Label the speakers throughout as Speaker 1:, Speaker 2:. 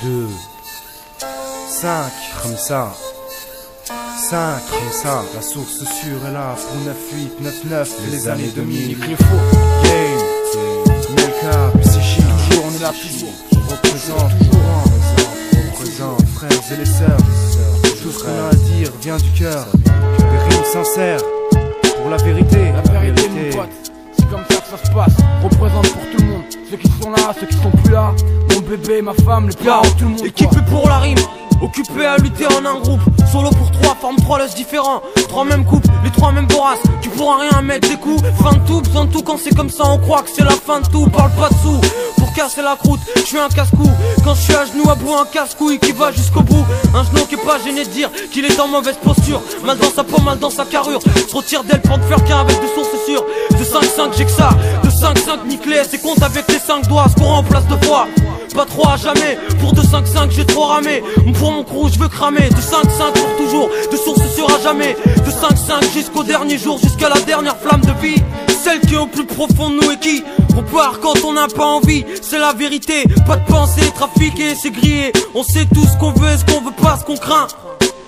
Speaker 1: deux, 5 comme ça, 5 comme ça. La source sûre est là pour 9-8, 9-9, les années 2000.
Speaker 2: Il faut
Speaker 1: Game, Melka, psychique,
Speaker 2: on est là toujours.
Speaker 1: Représente, frères et les sœurs. Tout ce qu'on a à dire vient du cœur. Des rimes sincères pour la vérité.
Speaker 2: La vérité, mon pote, c'est comme ça que ça se passe. Représente pour tout le monde, ceux qui sont là, ceux qui sont plus là. Mon bébé, ma femme, les parents, tout le monde.
Speaker 3: Équipé pour la rime, occupé à lutter en un groupe. Solo pour 3, forme 3 losses différents. 3 mêmes coupes, les 3 mêmes voraces. Tu pourras rien mettre des coups. Fin de tout, besoin de tout. Quand c'est comme ça, on croit que c'est la fin de tout. Parle pas de sous pour casser la croûte. Je suis un casse-cou. Quand je suis à genoux, à bout, un casse-couille qui va jusqu'au bout. Un genou qui est pas gêné de dire qu'il est en mauvaise posture. Mal dans sa peau, mal dans sa carrure. Se retire d'elle pour ne faire qu'un avec des sources sûres. De 5-5, j'ai que ça. De 5-5, nique-les. C'est compte avec les 5 doigts. Ce qu'on remplace 2 fois. Pas 3 à jamais. Pour 2-5-5, j'ai trop ramé. Pour mon crew, je veux cramer. De 5-5 pour toujours. De source sûre à jamais. De 5-5 jusqu'au dernier jour. Jusqu'à la dernière flamme de vie. Celle qui est au plus profond de nous et qui repart quand on n'a pas envie. C'est la vérité. Pas de pensée trafiquée, c'est grillé. On sait tout ce qu'on veut et ce qu'on veut pas, ce qu'on craint.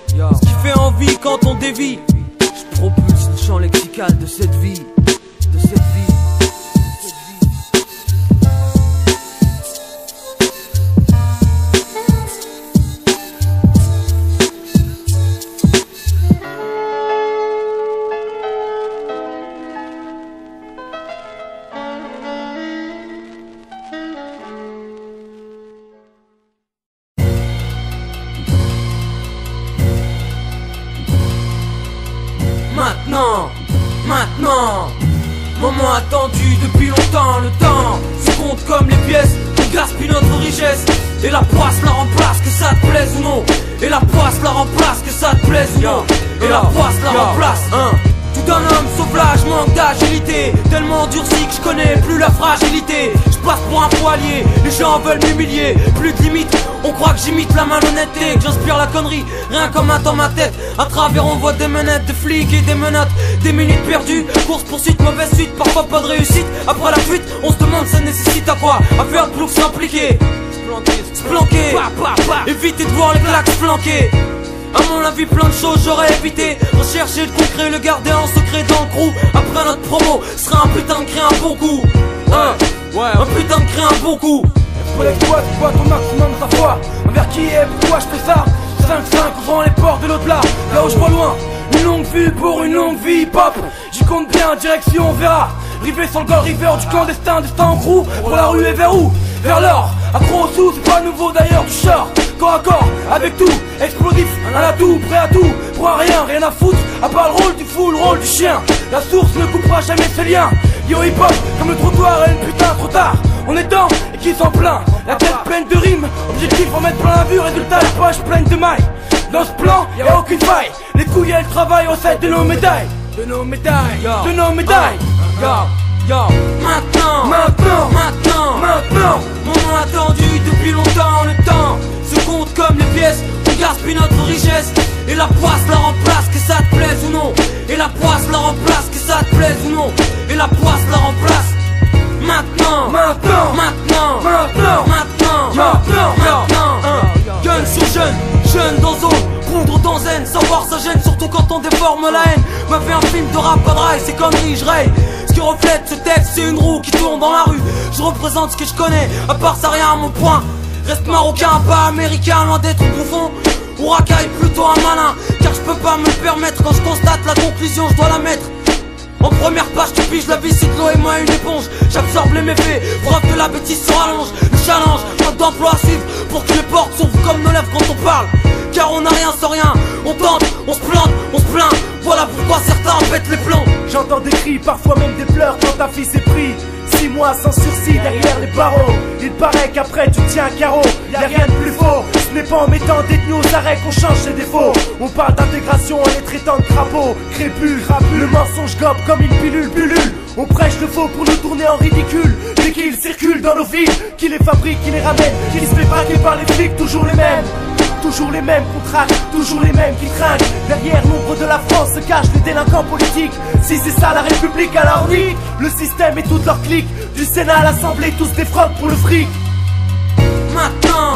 Speaker 3: Ce qui fait envie quand on dévie. Je propulse le champ lexical de cette vie. De cette vie. Maintenant, moment attendu depuis longtemps, le temps se compte comme les pièces, on gaspille notre richesse. Et la poisse la remplace, que ça te plaise ou non. Et la poisse la remplace, que ça te plaise ou non. Et la poisse la remplace, Tout un homme sauvage manque d'agilité. Tellement durci que je connais plus la fragilité. Je passe pour un poilier, les gens veulent m'humilier. Plus de limites, on croit que j'imite la malhonnêteté. Que j'inspire la connerie, rien comme un dans ma tête. À travers on voit des menettes de flics et des menottes. Des minutes perdues, course poursuite, mauvaise suite. Parfois pas de réussite, après la fuite on se demande ça nécessite à quoi. À faire plus que s'impliquer, se planquer, éviter de voir les claques se flanquer. À mon avis plein de choses j'aurais évité. Rechercher le concret, le garder en secret dans le crew. Après notre promo, sera un putain de créer un bon coup. Un putain de créer un bon coup.
Speaker 2: Relève-toi, tu vois ton maximum sa foi. Envers qui est, pourquoi je fais ça. 5-5, ouvrant les portes de l'au-delà. Là où je vois loin, une longue vue pour une longue vie pop. J'y compte bien, direction on verra. Rivé sur le Gold River du clandestin, destin en crew. Pour la rue et vers où? Vers l'or. Accro au sous, c'est pas nouveau d'ailleurs, du sors corps à corps, avec tout, explosif, un atout, prêt à tout, pour un rien, rien à foutre, à part le rôle du fou, le rôle du chien. La source ne coupera jamais ses liens. Yo hip hop, comme le trottoir, et une putain trop tard. On est dedans, et qui s'en plaint, la tête pleine de rimes. Objectif, en mettre plein la vue, résultat, la poche pleine de mailles. Dans ce plan, y'a aucune faille. Les couilles et le travail, recette de nos médailles. De nos médailles, de nos médailles.
Speaker 3: Maintenant, moment attendu depuis longtemps, le temps se compte comme les pièces, on gaspille notre richesse. Et la poisse la remplace, que ça te plaise ou non. Et la poisse la remplace, que ça te plaise ou non. Et la poisse la remplace. Maintenant, Gun sur jeune, jeune dans zone, poudre dans zen, savoir ça gêne, surtout quand on déforme la haine. M'a fait un film de rap à drive, c'est connerie, je raye. Ce qui reflète ce texte, c'est une roue qui tourne dans la rue. Je représente ce que je connais, à part ça rien à mon point. Reste marocain, pas américain, loin d'être bouffon. Ou racaille plutôt un malin, car je peux pas me le permettre. Quand je constate la conclusion, je dois la mettre en première page. Tu piges la vie, c'est de l'eau et moi une éponge. J'absorbe les méfaits, preuve que la bêtise se rallonge. Le challenge, mode d'emploi à suivre, pour que les portes s'ouvrent comme nos lèvres quand on parle. Car on n'a rien sans rien, on tente, on se plante, on se plaint. Voilà pourquoi certains pètent les plombs.
Speaker 4: J'entends des cris, parfois même des pleurs quand ta fille s'est pris 6 mois sans sursis derrière les barreaux. Il paraît qu'après tu tiens un carreau. Y'a rien de plus faux. Ce n'est pas en mettant détenus aux arrêts qu'on change ses défauts. On parle d'intégration en les traitant de crapauds. Crépus, le mensonge gobe comme une pilule. On prêche le faux pour nous tourner en ridicule. Dès qu'ils circulent dans nos villes, qui les fabriquent, qui les ramènent, qui se fait braquer par les flics, toujours les mêmes. Toujours les mêmes contrats, toujours les mêmes qui trinquent. Derrière l'ombre de la France se cachent les délinquants politiques. Si c'est ça la République, alors oui, le système et toute leur clique. Du Sénat à l'Assemblée, tous défraudent pour le fric.
Speaker 3: Maintenant,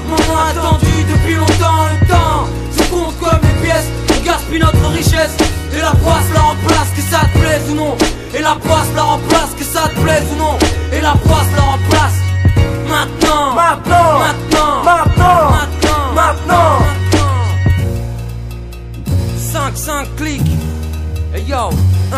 Speaker 3: moment attendu depuis longtemps, le temps se compte comme les pièces, on gaspille notre richesse. Et la poisse la remplace, que ça te plaise ou non. Et la poisse la remplace, que ça te plaise ou non. Et la poisse la remplace. Maintenant 5 clics. Hey yo, 1.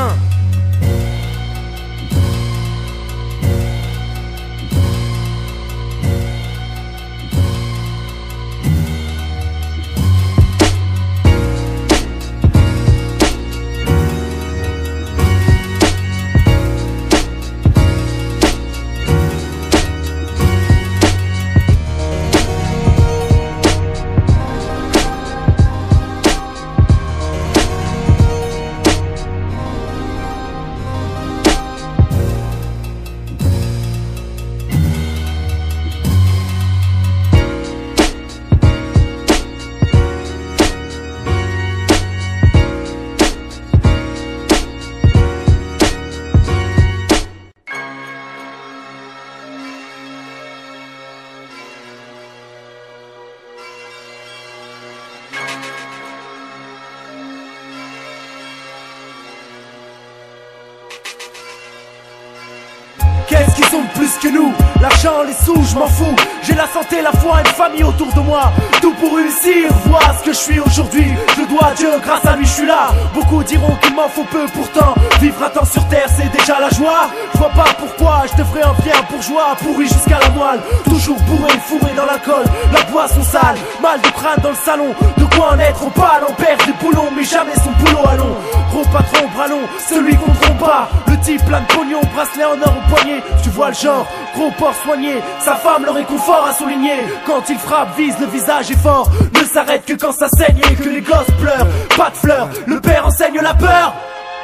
Speaker 4: Qu'est-ce qu'ils ont de plus que nous? L'argent, les sous, je m'en fous. J'ai la santé, la foi, une famille autour de moi. Tout pour réussir, voir ce que je suis aujourd'hui. Je dois à Dieu, grâce à lui je suis là. Beaucoup diront qu'il m'en faut peu, pourtant vivre un temps sur terre c'est déjà la joie. Je vois pas pourquoi je devrais en fier bourgeois, pourri jusqu'à la moelle. Toujours bourré, fourré dans l'alcool, la boisson sale. Mal de crâne dans le salon, de quoi en être au pâle. On perd des boulons, mais jamais son boulot à long. Gros patron, bras long, celui qu'on trompe pas. Le type plein de pognon, bracelet en or au poignet. Tu vois le genre, gros porc soigné. Sa femme le réconfort à souligner. Quand il frappe, vise, le visage est fort. Ne s'arrête que quand ça saigne et que les gosses pleurent. Pas de fleurs, le père enseigne la peur.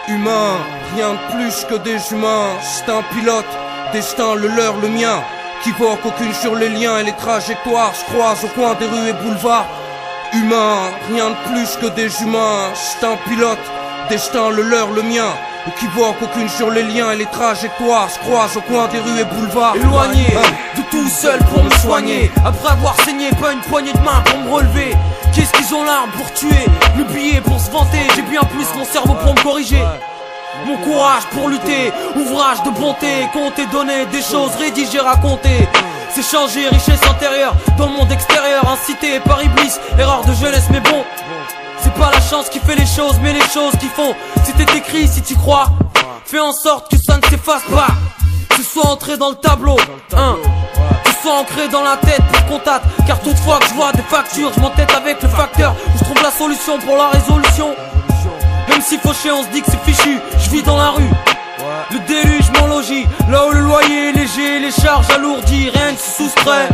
Speaker 3: Humain, rien de plus que des humains. C'est un pilote, destin le leur, le mien. Qui voit qu'aucune sur les liens et les trajectoires se croisent au coin des rues et boulevards. Humain, rien de plus que des humains. C'est un pilote, destin le leur, le mien. Qui voit qu'aucune sur les liens et les trajectoires se croisent au coin des rues et boulevards. Éloigné de tout seul pour me soigner. Après avoir saigné, pas une poignée de main pour me relever. Qu'est-ce qu'ils ont l'arme pour tuer, le billet pour se vanter. J'ai bien plus mon cerveau pour me corriger. Mon courage pour lutter, ouvrage de bonté. Compter, donner des choses, rédiger, raconter. C'est changer, richesse intérieure dans le monde extérieur. Incité par Iblis, erreur de jeunesse mais bon. C'est pas la chance qui fait les choses, mais les choses qui font. Si t'es écrit, si t'y crois, fais en sorte que ça ne s'efface pas. Que ce soit entré dans le tableau, que ce soit ancré dans la tête pour qu'on tâte. Car toutefois que je vois des factures, je m'entête avec le facteur où je trouve la solution pour la résolution. Même si fauché on se dit que c'est fichu, je vis dans la rue. Le déluge m'en logis, là où le loyer est léger, les charges alourdies, rien ne se soustrait.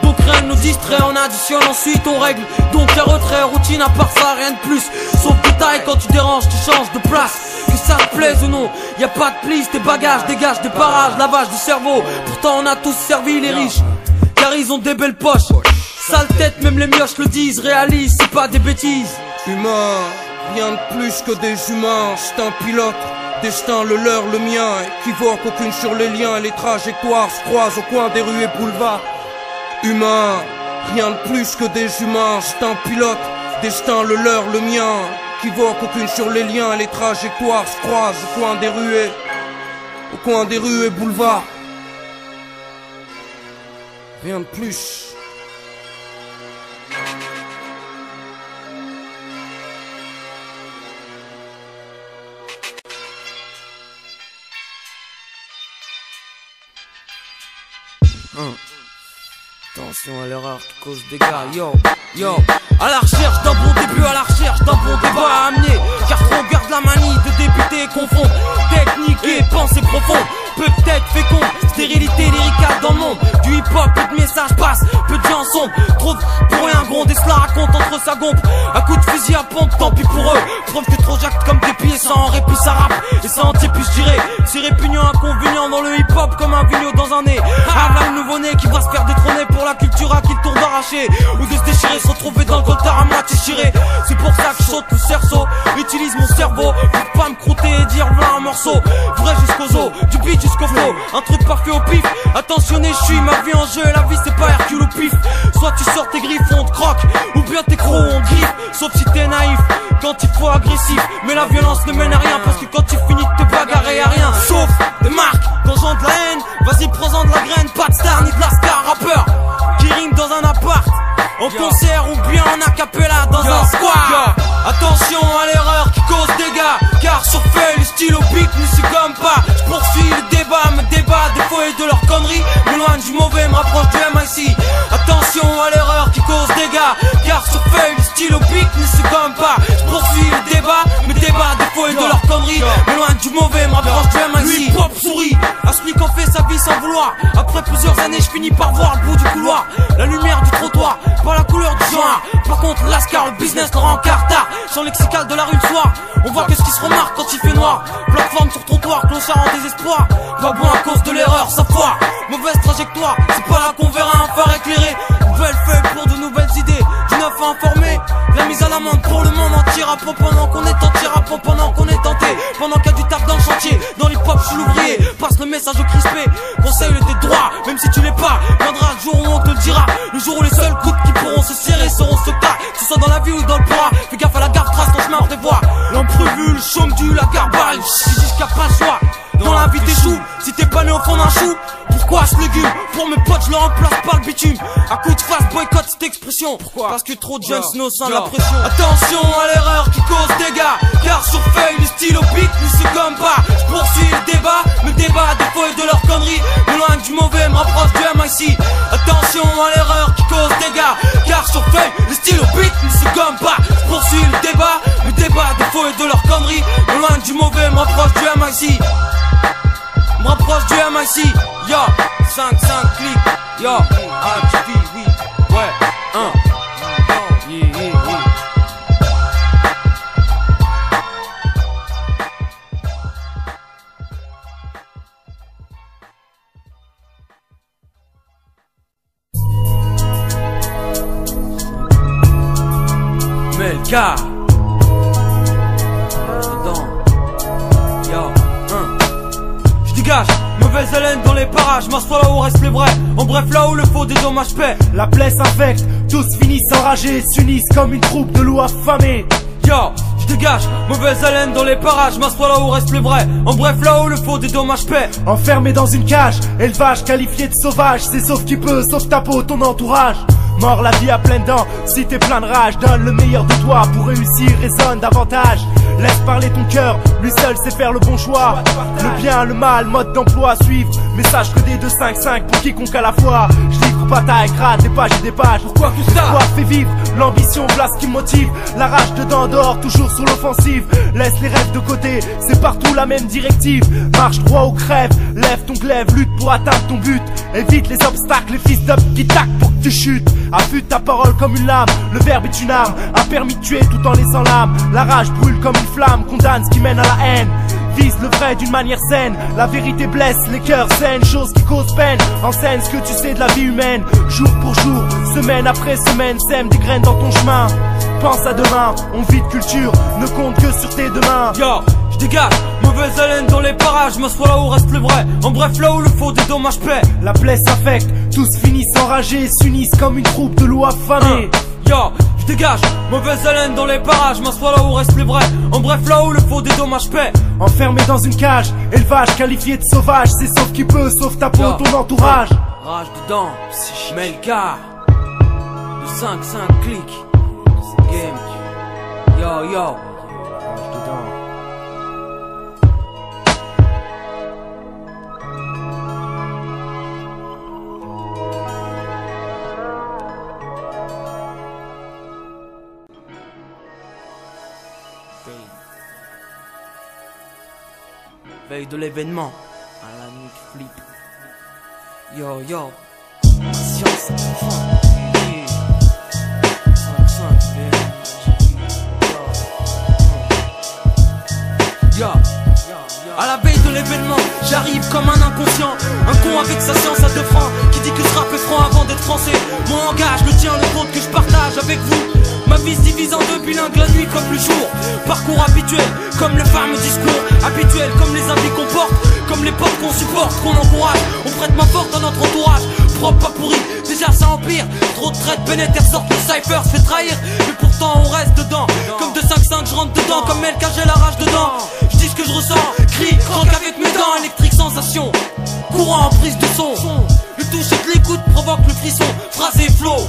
Speaker 3: Donc rien ne nous distrait, on additionne ensuite on règle. Donc la retrait, routine à part ça, rien de plus. Sauf détail, quand tu déranges, tu changes de place. Que ça te plaise ou non, y a pas de plis, tes bagages dégagent des parages, lavage du cerveau. Pourtant on a tous servi les riches, car ils ont des belles poches. Sale tête, même les mioches le disent, réalise, c'est pas des bêtises. Humain, rien de plus que des humains, c'est un pilote. Destin le leur, le mien, équivoque aucune sur les liens et les trajectoires se croisent au coin des rues et boulevards. Humain, rien de plus que des humains, c'est un pilote. Destin le leur, le mien, équivoque aucune sur les liens et les trajectoires se croisent au coin des rues et boulevards. Rien de plus. Attention à l'erreur qui cause des dégâts, yo, à la recherche d'un bon début, à la recherche d'un bon débat à amener. Car trop garde la manie de débuter, confondre technique et pensée profonde. Peut-être féconde, stérilité lyricale dans le monde. Du hip-hop, peu de messages passent, peu de gens sont trop pour rien un gronde et se la raconte entre sa gompe. À coup de fusil à pompe, tant pis pour eux. Preuve que trop jacte comme des pieds, ça en répit, ça rappe. Et ça entier, puis je dirais, c'est répugnant, inconvénient dans le hip-hop comme un vigno dans un nez. Voilà le nouveau-né qui va se faire détrôner pour la culture à qui le tour d'arracher. Ou de se déchirer, se retrouver dans le coltard à moitié chiré. C'est pour ça que je saute le cerceau, utilise mon cerveau pour pas me croûter et dire voilà un morceau. Vrai jusqu'aux os, du beat jusqu'au flow. Un truc parfait au pif, attentionné je suis, ma vie en jeu, la vie c'est pas Hercule au pif. Soit tu sors tes griffes, on te croque, ou bien tes crocs on griffe. Sauf si t'es naïf, quand il faut agressif. Mais la violence ne mène à rien, parce que quand tu finis de te bagarrer à rien. Sauf des marques, quand j'en de la haine, vas-y prends-en de la graine. Pas de star ni de la star, rappeur qui rime dans un appart, en concert ou bien en acapella dans un square. Attention à l'erreur qui cause dégâts, car sur feuille le stylo pique ne se gomme pas. Je poursuis le débat, me débat des fois et de leurs conneries. M'éloigne du mauvais, me rapproche du MIC. Attention à l'erreur qui cause dégâts, car sur feuille le stylo pique ne se gomme pas. Je poursuis le débat, me débat des fois et de leurs conneries. M'éloigne du mauvais, me rapproche du MIC. Lui pop souris, à celui qui en fait sa vie sans vouloir. Après plusieurs années je finis par voir le bout du couloir, la lumière du trottoir, pas la couleur du genre. Par contre l'ascar, le business le rend cartard. Sans lexical de la rue le soir, on voit que ce qui se remarque quand il fait noir. Plateforme sur trottoir, clochard en désespoir. Pas bon à cause de l'erreur, ça foire. Mauvaise trajectoire, c'est pas là qu'on verra un phare éclairé. Nouvelle feuille pour de nouvelles idées, du neuf à informer. La mise à l'amende pour le monde entier. Rapport pendant qu'on est entier, rapport pendant qu'on est tenté. Pendant qu'il y a du taf dans le chantier, dans l'hip-hop je suis l'ouvrier. Passe le message au crispé, conseille le tes droits, même si tu l'es pas. Viendra le jour où on te le dira, le jour où les seuls coudes qui pourront se serrer seront ceux que t'as. Que ce soit dans la vie ou dans le poids, fais gaffe à la garde trace ton chemin prévoit. L'imprévu, le chaume du, la garbaille, ils disent qu'il n'y a pas le choix. Dans la vie t'échoues, si t'es pas né au fond d'un chou. Pourquoi ce légume? Pour mes potes je le remplace par le bitume. À coup de face boycott cette expression. Pourquoi? Parce que trop de jeunes sinon sans la pression. Attention à l'erreur qui cause dégâts, car sur feuille le stylo pique ne se gomme pas. Je poursuis le débat, me débat des fois et de leurs conneries. M'éloigne du mauvais, me rapproche du MIC. Attention à l'erreur qui cause dégâts, car sur feuille le stylo pique ne se gomme pas. Je poursuis le débat, me débat des fois et de leurs conneries. M'éloigne du mauvais, me rapproche du MIC. Me rapproche du MIC, yo, 5 clics, yo, HV, oui, ouais, 1, yeah. Melka, yo, dégage, mauvaise haleine dans les parages, m'assois là où restent les vrais. En bref, là où le faux dédommage paix.
Speaker 4: La plaie s'infecte, tous finissent enragés, s'unissent comme une troupe de loups affamés.
Speaker 3: Yo, je dégage, mauvaise haleine dans les parages, m'assois là où restent les vrais. En bref, là où le faux dédommage paix.
Speaker 4: Enfermé dans une cage, élevage qualifié de sauvage, c'est sauf qui peut, sauf ta peau, ton entourage. Mort la vie à pleines dents, si t'es plein de rage, donne le meilleur de toi pour réussir, raisonne davantage. Laisse parler ton cœur, lui seul sait faire le bon choix. Le bien, le mal, mode d'emploi à suivre. Message codé de 5-5 pour quiconque à la fois. Je livre bataille, grade des pages et des pages. Pourquoi que ça? Quoi fait vivre l'ambition, place qui motive. La rage dedans, dehors, toujours sur l'offensive. Laisse les rêves de côté, c'est partout la même directive. Marche droit ou crève, lève ton glaive, lutte pour atteindre ton but. Évite les obstacles, les fils d'up qui taquent pour que tu chutes. Affûte ta parole comme une lame, le verbe est une arme. Un permis de tuer tout en laissant l'âme. La rage brûle comme une flamme, condamne ce qui mène à la haine. Vise le vrai d'une manière saine, la vérité blesse, les cœurs saines, chose qui cause peine. Enseigne ce que tu sais de la vie humaine, jour pour jour, semaine après semaine, sème des graines dans ton chemin. Pense à demain, on vit de culture, ne compte que sur tes deux mains.
Speaker 3: Yo, je dégage, mauvaise haleine dans les parages, m'assois là où reste le vrai. En bref, là où le faux dédommage paix.
Speaker 4: La plaie s'infecte, tous finissent enragés, s'unissent comme une troupe de loups affamés.
Speaker 3: Yo, je dégage, mauvaise haleine dans les parages, m'assois là où reste les vrais. En bref, là où le faux dédommage paix.
Speaker 4: Enfermé dans une cage, élevage qualifié de sauvage, c'est sauf qui peut, sauf ta peau,
Speaker 3: Yo.
Speaker 4: ton entourage.
Speaker 3: Rage dedans, Melka, de 5 clics, game, yo. Veille de l'événement, à la nuit flip. Yo, patience, inconscient, un con avec sa science à 2 francs, qui dit que ce rap est franc avant d'être français. Mon langage, le tien, le vôtre que je partage avec vous. Ma vie se divise en 2, bilingue la nuit comme le jour. Parcours habituel, comme le fameux discours. Habituel, comme les habits qu'on porte, comme les potes qu'on supporte, qu'on encourage. On prête main forte à notre entourage, propre pas pourri, déjà ça empire. Trop de traite pénètre, sortent le cypher, se fait trahir. Mais pourtant on reste dedans, comme de 5-5 je rentre dedans. Comme elle j'ai la rage dedans. Je dis ce que je ressens, crie, croque avec mes dents. Électrique sensation, courant en prise de son. Le toucher de l'écoute provoque le frisson. Phrasé flow,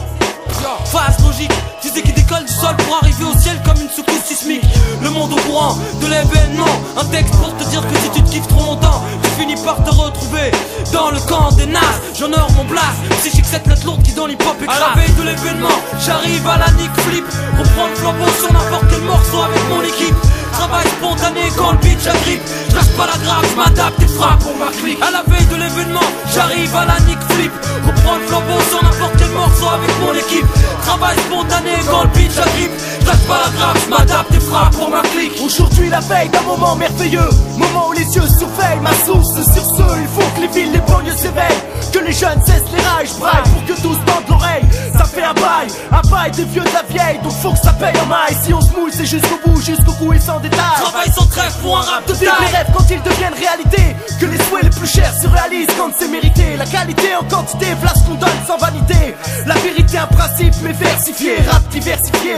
Speaker 3: phase logique, fusée qui décolle du sol pour arriver au ciel comme une secousse sismique. Le monde au courant de l'événement, un texte pour te dire que si tu te kiffes trop longtemps, tu finis par te retrouver dans le camp des nazes. J'honore mon blast, psychique cette lettre lourde qui dans l'hip-hop écrase. À la veille de l'événement, j'arrive à la nick flip, reprends le flambeau sur n'importe quel morceau avec mon équipe. Travail spontané quand le beat j'agrippe, je lâche pas la grave, je m'adapte et frappe pour ma clique. À la veille de l'événement, j'arrive à la nick flip, reprends le flambeau sur n'importe quel morceau avec mon équipe. Travail spontané quand le beat j'agrippe, je lâche pas la grave, je m'adapte et frappe pour ma clique.
Speaker 4: Aujourd'hui la veille d'un moment merveilleux, moment où les yeux surveillent ma source. Sur ce, il faut que les villes, les banlieues s'éveillent, que les jeunes cessent les rails, je braille pour que tous tendent l'oreille. Ça fait un bail des vieux de la vieille, donc faut que ça paye en maille. Si on se mouille c'est jusqu'au bout, jusqu'au cou et sans détail.
Speaker 3: Travail sans trêve pour un rap de
Speaker 4: Vivre les rêves quand ils deviennent réalité, que les souhaits les plus chers se réalisent quand c'est mérité. La qualité en quantité, voilà ce qu'on donne sans vanité. La vérité un principe mais versifié, rap diversifié.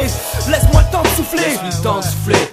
Speaker 4: Laisse-moi le temps de souffler.
Speaker 3: Laisse-moi le temps de souffler.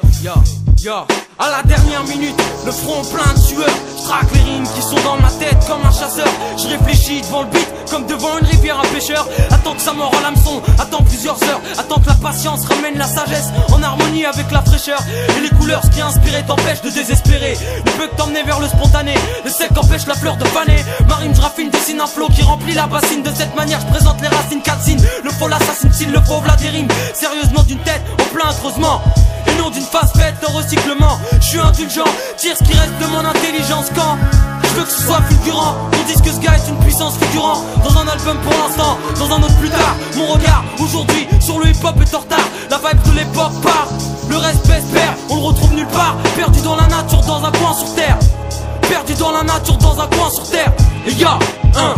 Speaker 3: À la dernière minute, le front plein de sueur. Je traque les rimes qui sont dans ma tête comme un chasseur. Je réfléchis devant le beat comme devant une rivière un pêcheur. Attends que ça mord à l'hameçon, attends plusieurs heures. Attends que la patience ramène la sagesse en harmonie avec la fraîcheur. Et les couleurs, ce qui est inspiré t'empêche de désespérer. Ne peut que t'emmener vers le spontané, le sec empêche la fleur de faner. Ma rime je raffine, dessine un flow qui remplit la bassine. De cette manière je présente les racines, cutscene. Le faux l'assassine, s'il le faux v'là des rimes. Sérieusement d'une tête, en plein creusement. Et non d'une phase faite en recyclement. Je suis indulgent, tire ce qui reste de mon intelligence quand je veux que ce soit fulgurant. On dit que ce gars est une puissance figurant dans un album pour l'instant, dans un autre plus tard. Mon regard aujourd'hui sur le hip-hop est en retard. La vibe de l'époque part, le respect se perd, on le retrouve nulle part. Perdu dans la nature, dans un coin sur terre. Perdu dans la nature, dans un coin sur terre. Et y'a un.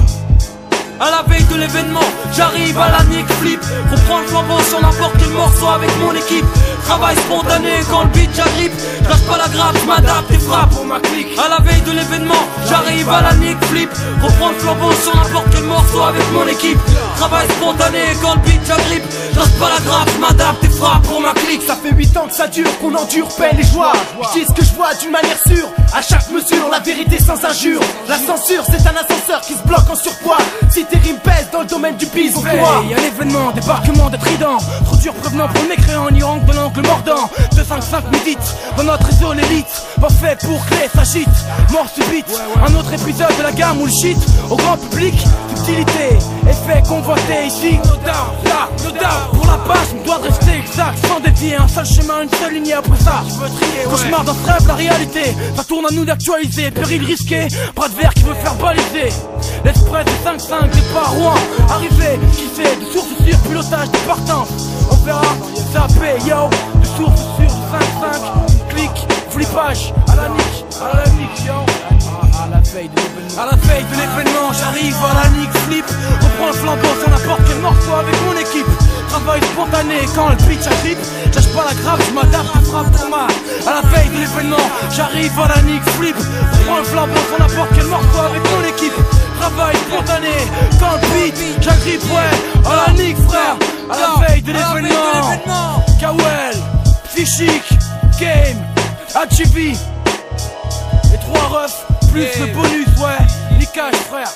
Speaker 3: À la veille de l'événement, j'arrive à la nick flip, reprends le flambeau sur n'importe quel morceau avec mon équipe. Travail spontané quand le beat j'agrippe, je lâche pas la grappe, je m'adapte et frappe pour ma clique. À la veille de l'événement, j'arrive à la nick flip, reprends le flambeau sur n'importe quel morceau avec mon équipe. Travail spontané quand le beat j'agrippe, je lâche pas la grappe, je m'adapte et frappe pour ma clique.
Speaker 4: Ça fait 8 ans que ça dure, qu'on endure peine et joie. Je dis ce que je vois d'une manière sûre, à chaque mesure, la vérité sans injure. La censure c'est un ascenseur qui se bloque en surpoids. Si tes rimes pèsent dans le domaine du bise,
Speaker 2: y'a l'événement, débarquement de trident. Trop dur prévenant pour le mécréant, en Iran de l'angle mordant. 2-5-5 médite, dans notre réseau l'élite. Pas fait pour créer s'agite, mort subite. Un autre épisode de la gamme où le shit, au grand public, subtilité, effet convoité ici. No doubt, là, no doubt. Pour la base, je me dois de rester exact, sans dévier. Un seul chemin, une seule lignée après ça. Cauchemar dans ce rêve, la réalité. Ça tourne à nous d'actualiser, péril risqué. Bras de verre qui veut faire baliser. L'express de 5-5, départ Rouen. Arrivé, qui sait, de source sûre, pilotage de partance. On verra, zapé, yo. De source sûre, 5-5, clic, flippage, à la nique, yo. À la veille de l'événement, j'arrive à la nique flip. Reprends le flambeau sur n'importe quel morceau avec mon équipe. Travail spontané quand le beat j'agrippe, lâche pas la grave, je m'adapte et frappe pour ma. À la veille de l'événement, j'arrive à la nique flip. Reprends le flambeau sur n'importe quel morceau avec mon équipe. Travail spontané quand le beat j'agrippe, ouais. À la nique frère, à la veille de l'événement. Kawel, Psychique, Game, HGV. Les 3 refs, plus le bonus, ouais. Nickage frère.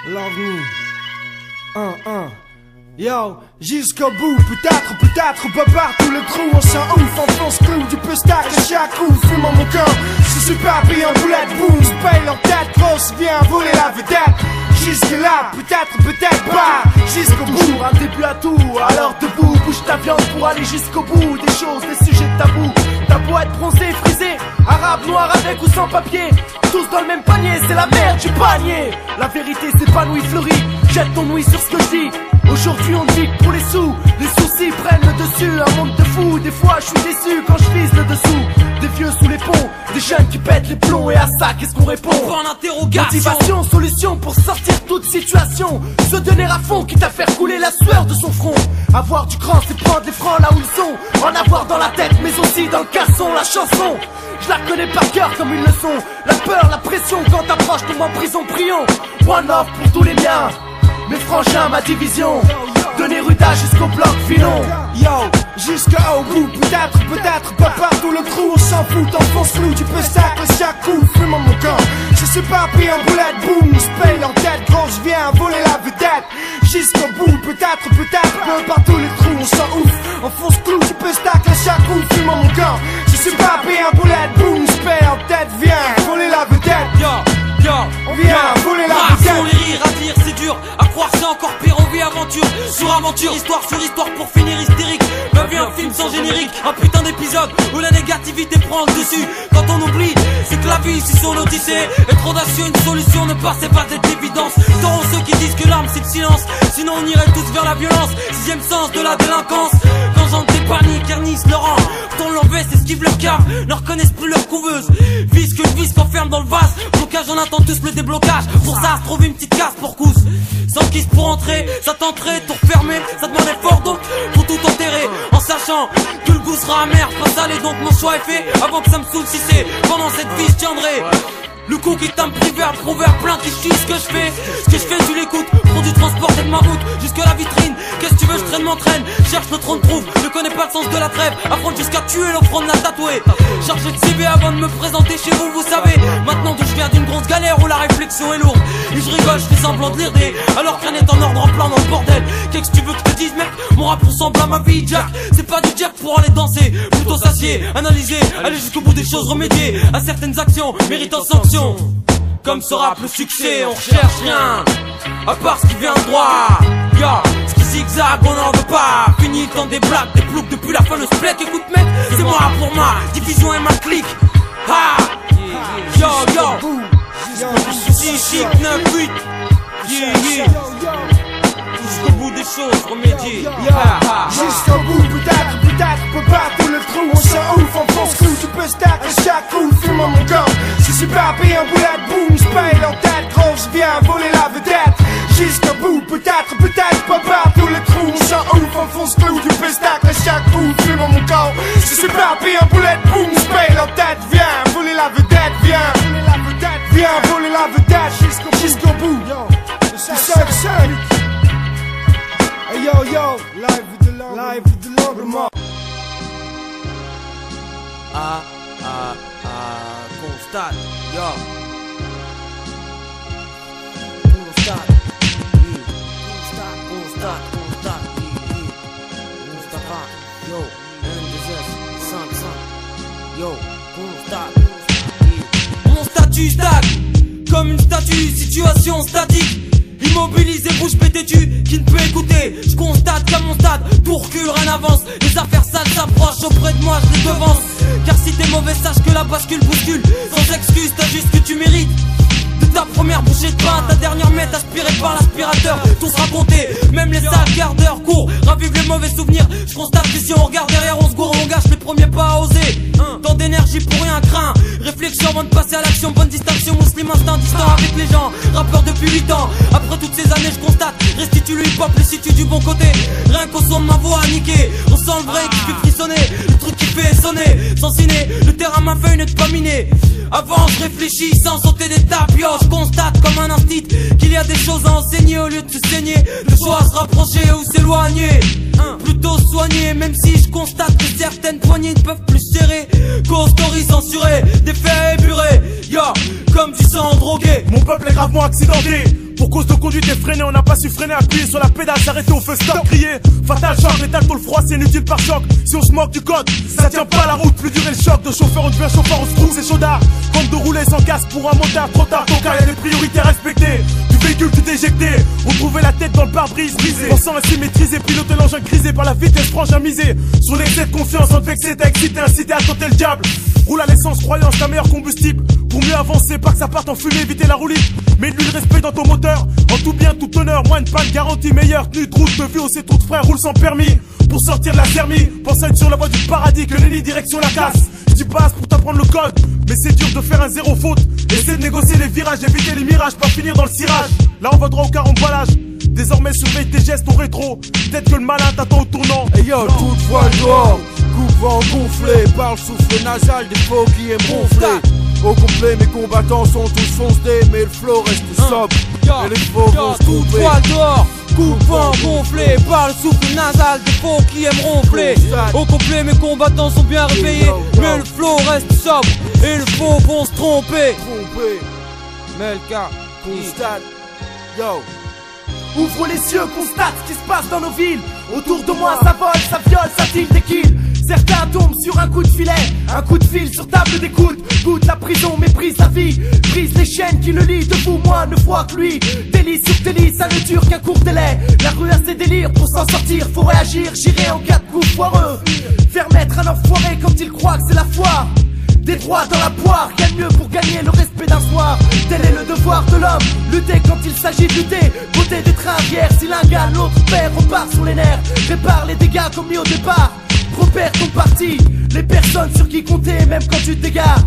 Speaker 1: Love me. Yo, jusqu'au bout, peut-être, pas partout le trou, on s'en ouf, enfonce clou, du peu stack à chaque coup, fume mon corps, je suis pas pris en boulette, boum, j'paye leur tête, grosse, viens voler la vedette, jusque là, peut-être pas, jusqu'au bout, un début à tout, alors debout, bouge ta viande pour aller jusqu'au bout, des choses, des sujets tabous, ta beau être bronzé, frisé, arabe, noir, avec ou sans papier, tous dans le même panier, c'est la merde du panier, la vérité s'épanouit, fleurit.
Speaker 4: jette ton ouïe sur ce que je dis. Aujourd'hui on vit pour les sous, les soucis prennent le dessus. Un monde de fous, des fois je suis déçu quand je vise le dessous. Des vieux sous les ponts, des jeunes qui pètent les plombs. Et à ça qu'est-ce qu'on répond?
Speaker 3: Point d'interrogation.
Speaker 4: Motivation, solution pour sortir toute situation. Se donner à fond quitte à faire couler la sueur de son front. Avoir du cran c'est prendre les francs là où ils sont. En avoir dans la tête mais aussi dans le caleçon. La chanson, je la connais par cœur comme une leçon. La peur, la pression quand t'approches tombe en prison, prions. One off pour tous les miens, mes frangins, ma division. De Neruda jusqu'au bloc filon.
Speaker 1: Yo, jusqu'au bout, peut-être pas partout le trou, on s'en fout, t'enfonces flou, tu peux stack le chaque coup, fume en mon corps. Je suis pas pris en boulette, boum, j'paye en tête, gros, j'viens voler la vedette. Jusqu'au bout, peut-être, peu partout les trous, on s'en ouf, enfonce clou, tu peux stack le chaque coup, fume en mon corps. Je suis pas pris en boulette, boum, j'paye en tête, viens voler la vedette. Viens voler la vedette.
Speaker 3: Les rires à dire c'est dur, à croire c'est encore pire, on vit aventure sur aventure, histoire sur histoire pour finir hystérique. Ma vie un film sans générique, un putain d'épisode où la négativité prend le dessus. Quand on oublie, c'est que la vie c'est son odyssée. Être audacieux, une solution ne passait pas d'être évidence. Tant ceux qui disent que l'arme c'est le silence, sinon on irait tous vers la violence. Sixième sens de la délinquance, quand j'entends des paniques, hernissent leur rang. Ton l'envers, esquive leur cave, ne reconnaissent plus leur couveuse. Vise que le vice qu'enferme dans le vase, blocage on attend tous le déblocage. Pour ça se trouve une petite casse pour cousse. Sans kiss pour entrer, ça tenterait, tout refermer, ça demande effort donc faut tout enterrer. En sachant que le goût sera amer, pas salé donc mon choix est fait. Avant que ça me saoule si c'est pendant cette vie je tiendrai. Le coup qui t'a me privé à prouver à plein qui suit ce que je fais. Ce que je fais tu l'écoutes, pour du transport et de ma route jusque la vitrine. Qu'est-ce que tu veux, je traîne m'entraîne. Cherche le trône prouve, ne connais pas le sens de la trêve. Affronte jusqu'à tuer l'offrande la tatouée. Chargé de CV avant de me présenter chez vous, vous savez. Maintenant d'où je viens d'une grosse galère où la réflexion est lourde. Et je rigole, je fais semblant de lire des alors qu'un est en ordre en plein dans le bordel. Qu'est-ce que tu veux que je te dise mec? Mon rap ressemble à ma vie Jack. C'est pas du jack pour aller danser, plutôt s'assier, analyser, aller jusqu'au bout des choses, remédier à certaines actions méritant sanction. Comme ce rap le succès, on cherche rien à part ce qui vient de droit. Ce qui zigzag on n'en veut pas. Fini dans des blagues, des ploucs depuis la fin le split. Écoute mec, c'est moi pour ma division et ma clique. Ha yo 6, 9, 8 jusqu'au bout des choses, remédier.
Speaker 1: Jusqu'au bout, peut-être pas tout le trou, on s'en ouf, enfonce clou, tu peux stack à chaque coup, fume en mon corps. Je suis pas pris en boulette, boum, j'paye leur tête, gros, j'viens voler la vedette. Jusqu'au bout, peut-être pas tout le trou, on s'en ouf, enfonce clou, tu peux stack à chaque coup, fume en mon corps. Je suis pas pris en boulette, boum, j'paye leur tête, viens voler la vedette, viens voler la vedette, jusqu'au bout. Hey yo, live with the Logomar.
Speaker 3: Constate, Mon statut stagne, comme une statue, situation statique. Immobilisé, bouche pétée-tu, qui ne peut écouter. Je constate qu'à mon stade, tout recule, rien n'avance. Les affaires sales s'approchent auprès de moi, je les devance. Car si t'es mauvais, sache que la bascule bouscule. Sans excuse, t'as juste ce que tu mérites. De ta première bouchée de pain, ta dernière mette aspirée par l'aspirateur. Tout sera compté, même les sales quarts d'heure courent. Ravive les mauvais souvenirs, je constate que si on regarde derrière, on se gourre, on gâche les premiers pas à oser. Tant d'énergie pour rien, craint. Réflexion avant de passer à l'action, bonne distinction, musulman instinct distant avec les gens. Rappeur depuis 8 ans, après toutes ces années je constate. Restitue le hip-hop, les situe du bon côté. Rien qu'au son de ma voix niqué, on sent le vrai qui fait frissonner. Le truc qui fait sonner, sans ciné, le terrain ma feuille n'est pas miné. Avant je réfléchis sans sauter d'étape, yo. Je constate comme un instinct qu'il y a des choses à enseigner au lieu de se saigner. Le choix à se rapprocher ou s'éloigner, plutôt soigner. Même si je constate que certaines poignées ne peuvent plus serrer. Co-story censurée, des faits épurés, yo, comme du sang drogué.
Speaker 4: Mon peuple est gravement accidenté. Pour cause de conduite effrénée, on n'a pas su freiner, appuyer sur la pédale, s'arrêter au feu stop, crier. Fatal choc, létal tôt le froid, c'est inutile par choc. Si on se moque du code, ça tient pas la route. Plus durer le choc de chauffeur, on devient chauffeur, on se trouve, c'est chaudard. Comme de rouler sans casque pour un motard, trop tard, ton cas, y'a des priorités respectées. Du
Speaker 5: véhicule tout éjecté. Retrouver la tête dans le pare-brise brisé, pensant ainsi maîtriser, piloter l'engin grisé par la vitesse franche à miser. Sur l'excès de confiance, en vexé, t'as excité, incité à tenter le diable. Roule à l'essence, croyance, ta meilleure combustible. Pour mieux avancer, pas que ça parte en fumée, éviter la roue libre. Mets de l'huile, respect dans ton moteur. En tout bien, tout honneur, moins de panne, garantie, meilleure tenue de route de vie, c'est tout de frère, roule sans permis. Pour sortir de la thermie, pense à être sur la voie du paradis, que l'ennemi direction la casse. Tu passes pour t'apprendre le code, mais c'est dur de faire un zéro faute. Essaie de négocier les virages, éviter les mirages, pas finir dans le cirage. Là on va droit au carambolage. Désormais surveille tes gestes au rétro. Peut-être que le malin t'attend au tournant.
Speaker 2: Et yo, toute voile dehors, coupe-vent gonflé par le souffle nasal des faux qui aiment ronfler. Au complet, mes combattants sont tous foncés, mais le flow reste sobre. Et les faux vont se trouver.
Speaker 3: Toute voile dehors, coupe-vent gonflé par le souffle nasal des faux qui aiment ronfler. Au complet, mes combattants sont bien réveillés, mais le flow reste sobre. Et les faux vont se tromper. Melka,
Speaker 2: constate, yo.
Speaker 4: Ouvre les yeux, constate ce qui se passe dans nos villes. Autour de moi ça vole, ça viole, ça tire des kills. Certains tombent sur un coup de filet, un coup de fil sur table d'écoute. Goûte la prison, méprise la vie, brise les chaînes qui le lient. Debout moi ne vois que lui, délit sur délit, ça ne dure qu'un court délai. La rue a ses délires, pour s'en sortir faut réagir. J'irai en cas de coup foireux, faire mettre un enfoiré quand il croit que c'est la foire. Des droits dans la poire, gagne mieux pour gagner le respect d'un soir. Tel est le devoir de l'homme, lutter quand il s'agit de lutter. Beauté des trains arrière, si l'un gagne, l'autre perd, repart sur les nerfs. Répare les dégâts comme mis au départ. Repère ton parti, les personnes sur qui compter, même quand tu t'égares.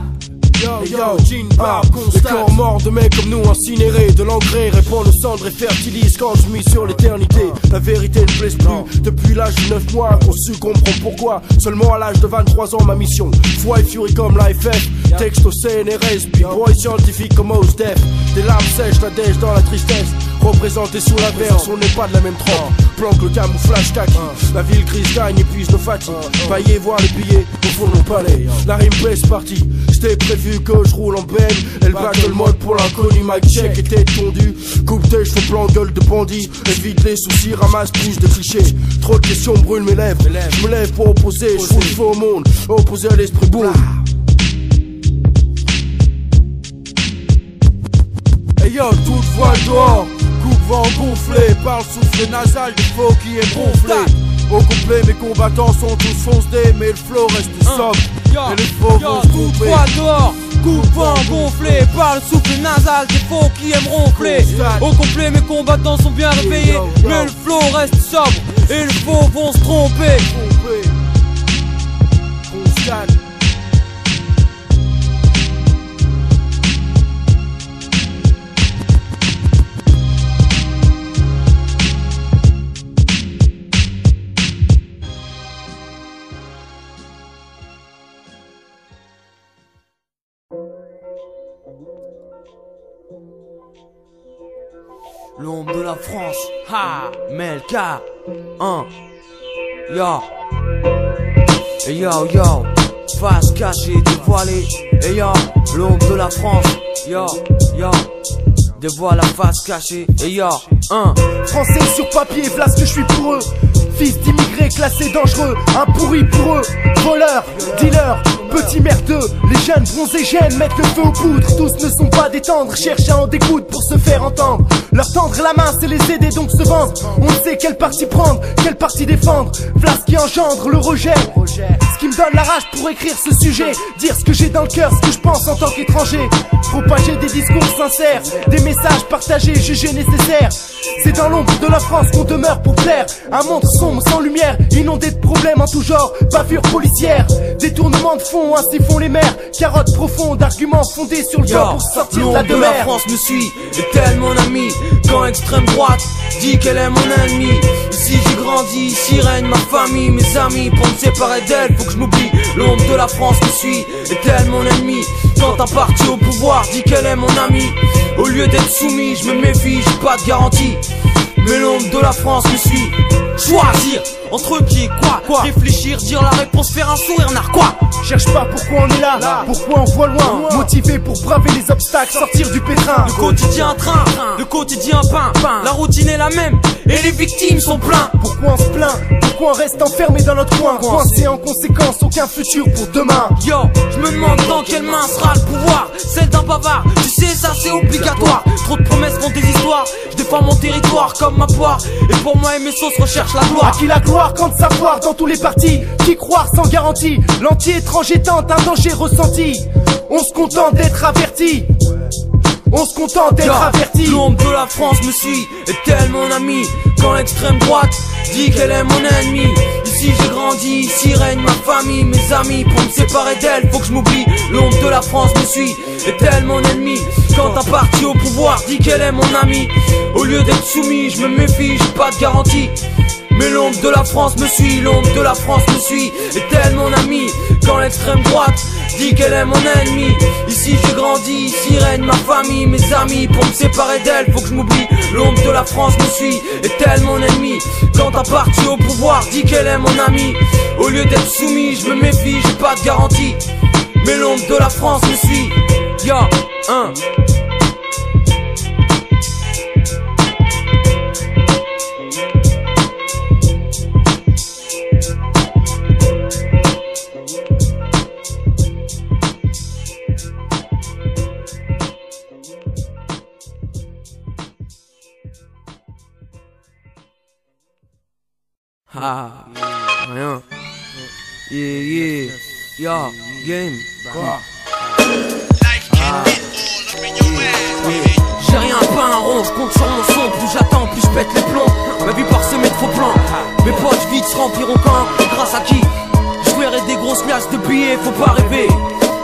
Speaker 2: Yo, yo, Jean Barb, les corps morts de mecs comme nous incinérés. De l'engrais répand nos cendres et fertilise quand je mise sur l'éternité. La vérité ne blesse plus. Depuis l'âge de 9 mois qu'on su comprendre pourquoi. Seulement à l'âge de 23 ans ma mission. Foi et furie comme l'AFF. Texte au CNRS, B-boy scientifique comme Osdef. Des larmes sèches, la dèche dans la tristesse. Représenté sous l'inverse, on n'est pas de la même trempe. Planque le camouflage kaki. La ville grise gagne, épuise nos fatigues. Pailler voir les billets au fond de nos palais. La rime baisse partie. J't'ai prévu que je roule en benne. Elle battle le mode pour l'inconnu. Mic check était tondu. Coupe tes cheveux blancs, gueule de bandit. Évite les soucis, ramasse bouche de clichés. Trop de questions brûlent mes lèvres. Je me lève pour opposer, je fous le feu au monde. Opposé à l'esprit boum. Hey yo, toute voile dehors, coupe-vent gonflé par le souffle nasal des faux qui aiment ronfler. Au complet, mes combattants sont tous foncés, mais le flow reste sobre. Et les faux vont se
Speaker 3: toute voile dehors, coupe-vent gonflé par le souffle nasal des faux qui aiment ronfler. Au complet, mes combattants sont bien réveillés, mais le flow reste sobre. Et les faux vont se tromper.
Speaker 2: Constate.
Speaker 3: L'ombre de la France, ha, Melka, yo, et yo, face cachée, dévoilée, et yo, l'ombre de la France, yo, dévoile la face cachée, et yo,
Speaker 4: Français sur papier, voilà ce que je suis pour eux. Fils d'immigrés classés dangereux, un pourri pour eux. Voleurs, dealers, petits merdeux. Les jeunes bronzés gênent, mettent le feu aux poudres. Tous ne sont pas des tendres, cherchent à en découdre pour se faire entendre. Leur tendre la main, c'est les aider donc se vendre. On ne sait quelle partie prendre, quelle partie défendre. Voilà ce qui engendre le rejet. Ce qui me donne la rage pour écrire ce sujet. Dire ce que j'ai dans le cœur, ce que je pense en tant qu'étranger. Propager des discours sincères, des messages partagés, jugés nécessaires. C'est dans l'ombre de la France qu'on demeure pour plaire. Un monde sombre, sans lumière, inondé de problèmes en tout genre. Bavure policière, détournement de fonds, ainsi font les maires. Carottes profondes, arguments fondés sur le corps pour sortir de la demeure.
Speaker 3: La France me suit, est elle mon amie. Quand extrême droite dit qu'elle est mon ennemi. Ici j'ai grandi, ici règne ma famille. Mes amis, pour me séparer d'elle, faut que je m'oublie. L'ombre de la France me suit, est elle mon ennemi. Quand un parti au pouvoir dit qu'elle est mon amie, au lieu d'être soumis, je me méfie, j'ai pas de garantie. Mais l'ombre de la France me suit. Choisir entre qui et quoi, réfléchir, dire la réponse, faire un sourire, nar quoi.
Speaker 4: Cherche pas pourquoi on est là, pourquoi on voit loin. Motivé pour braver les obstacles, sortir du pétrin.
Speaker 3: Le quotidien train, le quotidien pain. La routine est la même et les victimes sont pleins.
Speaker 4: Pourquoi on se plaint? Pourquoi on reste enfermé dans notre coin? Coincé en conséquence, aucun futur pour demain.
Speaker 3: Yo, je me demande dans quelle main sera le pouvoir. Celle d'un bavard, tu sais ça c'est obligatoire. Trop de promesses font des histoires. Je défends mon territoire comme ma poire. Et pour moi et mes sauces recherche la gloire.
Speaker 4: À qui la gloire quand savoir dans tous les partis? Qui croire sans garantie? L'anti-étranger tente un danger ressenti. On se contente d'être averti. On se contente d'être averti.
Speaker 3: L'ombre de la France me suit, est-elle mon amie? Quand l'extrême droite dit qu'elle est mon ennemi. Ici j'ai grandi, ici règne ma famille, mes amis. Pour me séparer d'elle, faut que je m'oublie. L'ombre de la France me suit, est-elle mon ennemi? Quand un parti au pouvoir dit qu'elle est mon amie. Au lieu d'être soumis, je me méfie, j'ai pas de garantie. Mais l'ombre de la France me suit, l'ombre de la France me suit, est-elle mon amie? Quand l'extrême droite dit qu'elle est mon ennemi. Ici j'ai grandi, ici règne ma famille, mes amis. Pour me séparer d'elle, faut que je m'oublie. L'ombre de la France me suit, est-elle mon ennemi? Quand un parti au pouvoir dit qu'elle est mon amie. Au lieu d'être soumis, je me méfie, j'ai pas de garantie. Mais l'ombre de la France me suit. Ya, ah, rien. Yeah, ya, game. J'ai rien, pas un rond, je compte sur mon son. Plus j'attends, plus je pète les plombs. Ma vie parsemée de faux plans. Mes poches vides se rempliront quand? Grâce à qui? Je verrai des grosses liasses de billets, faut pas rêver.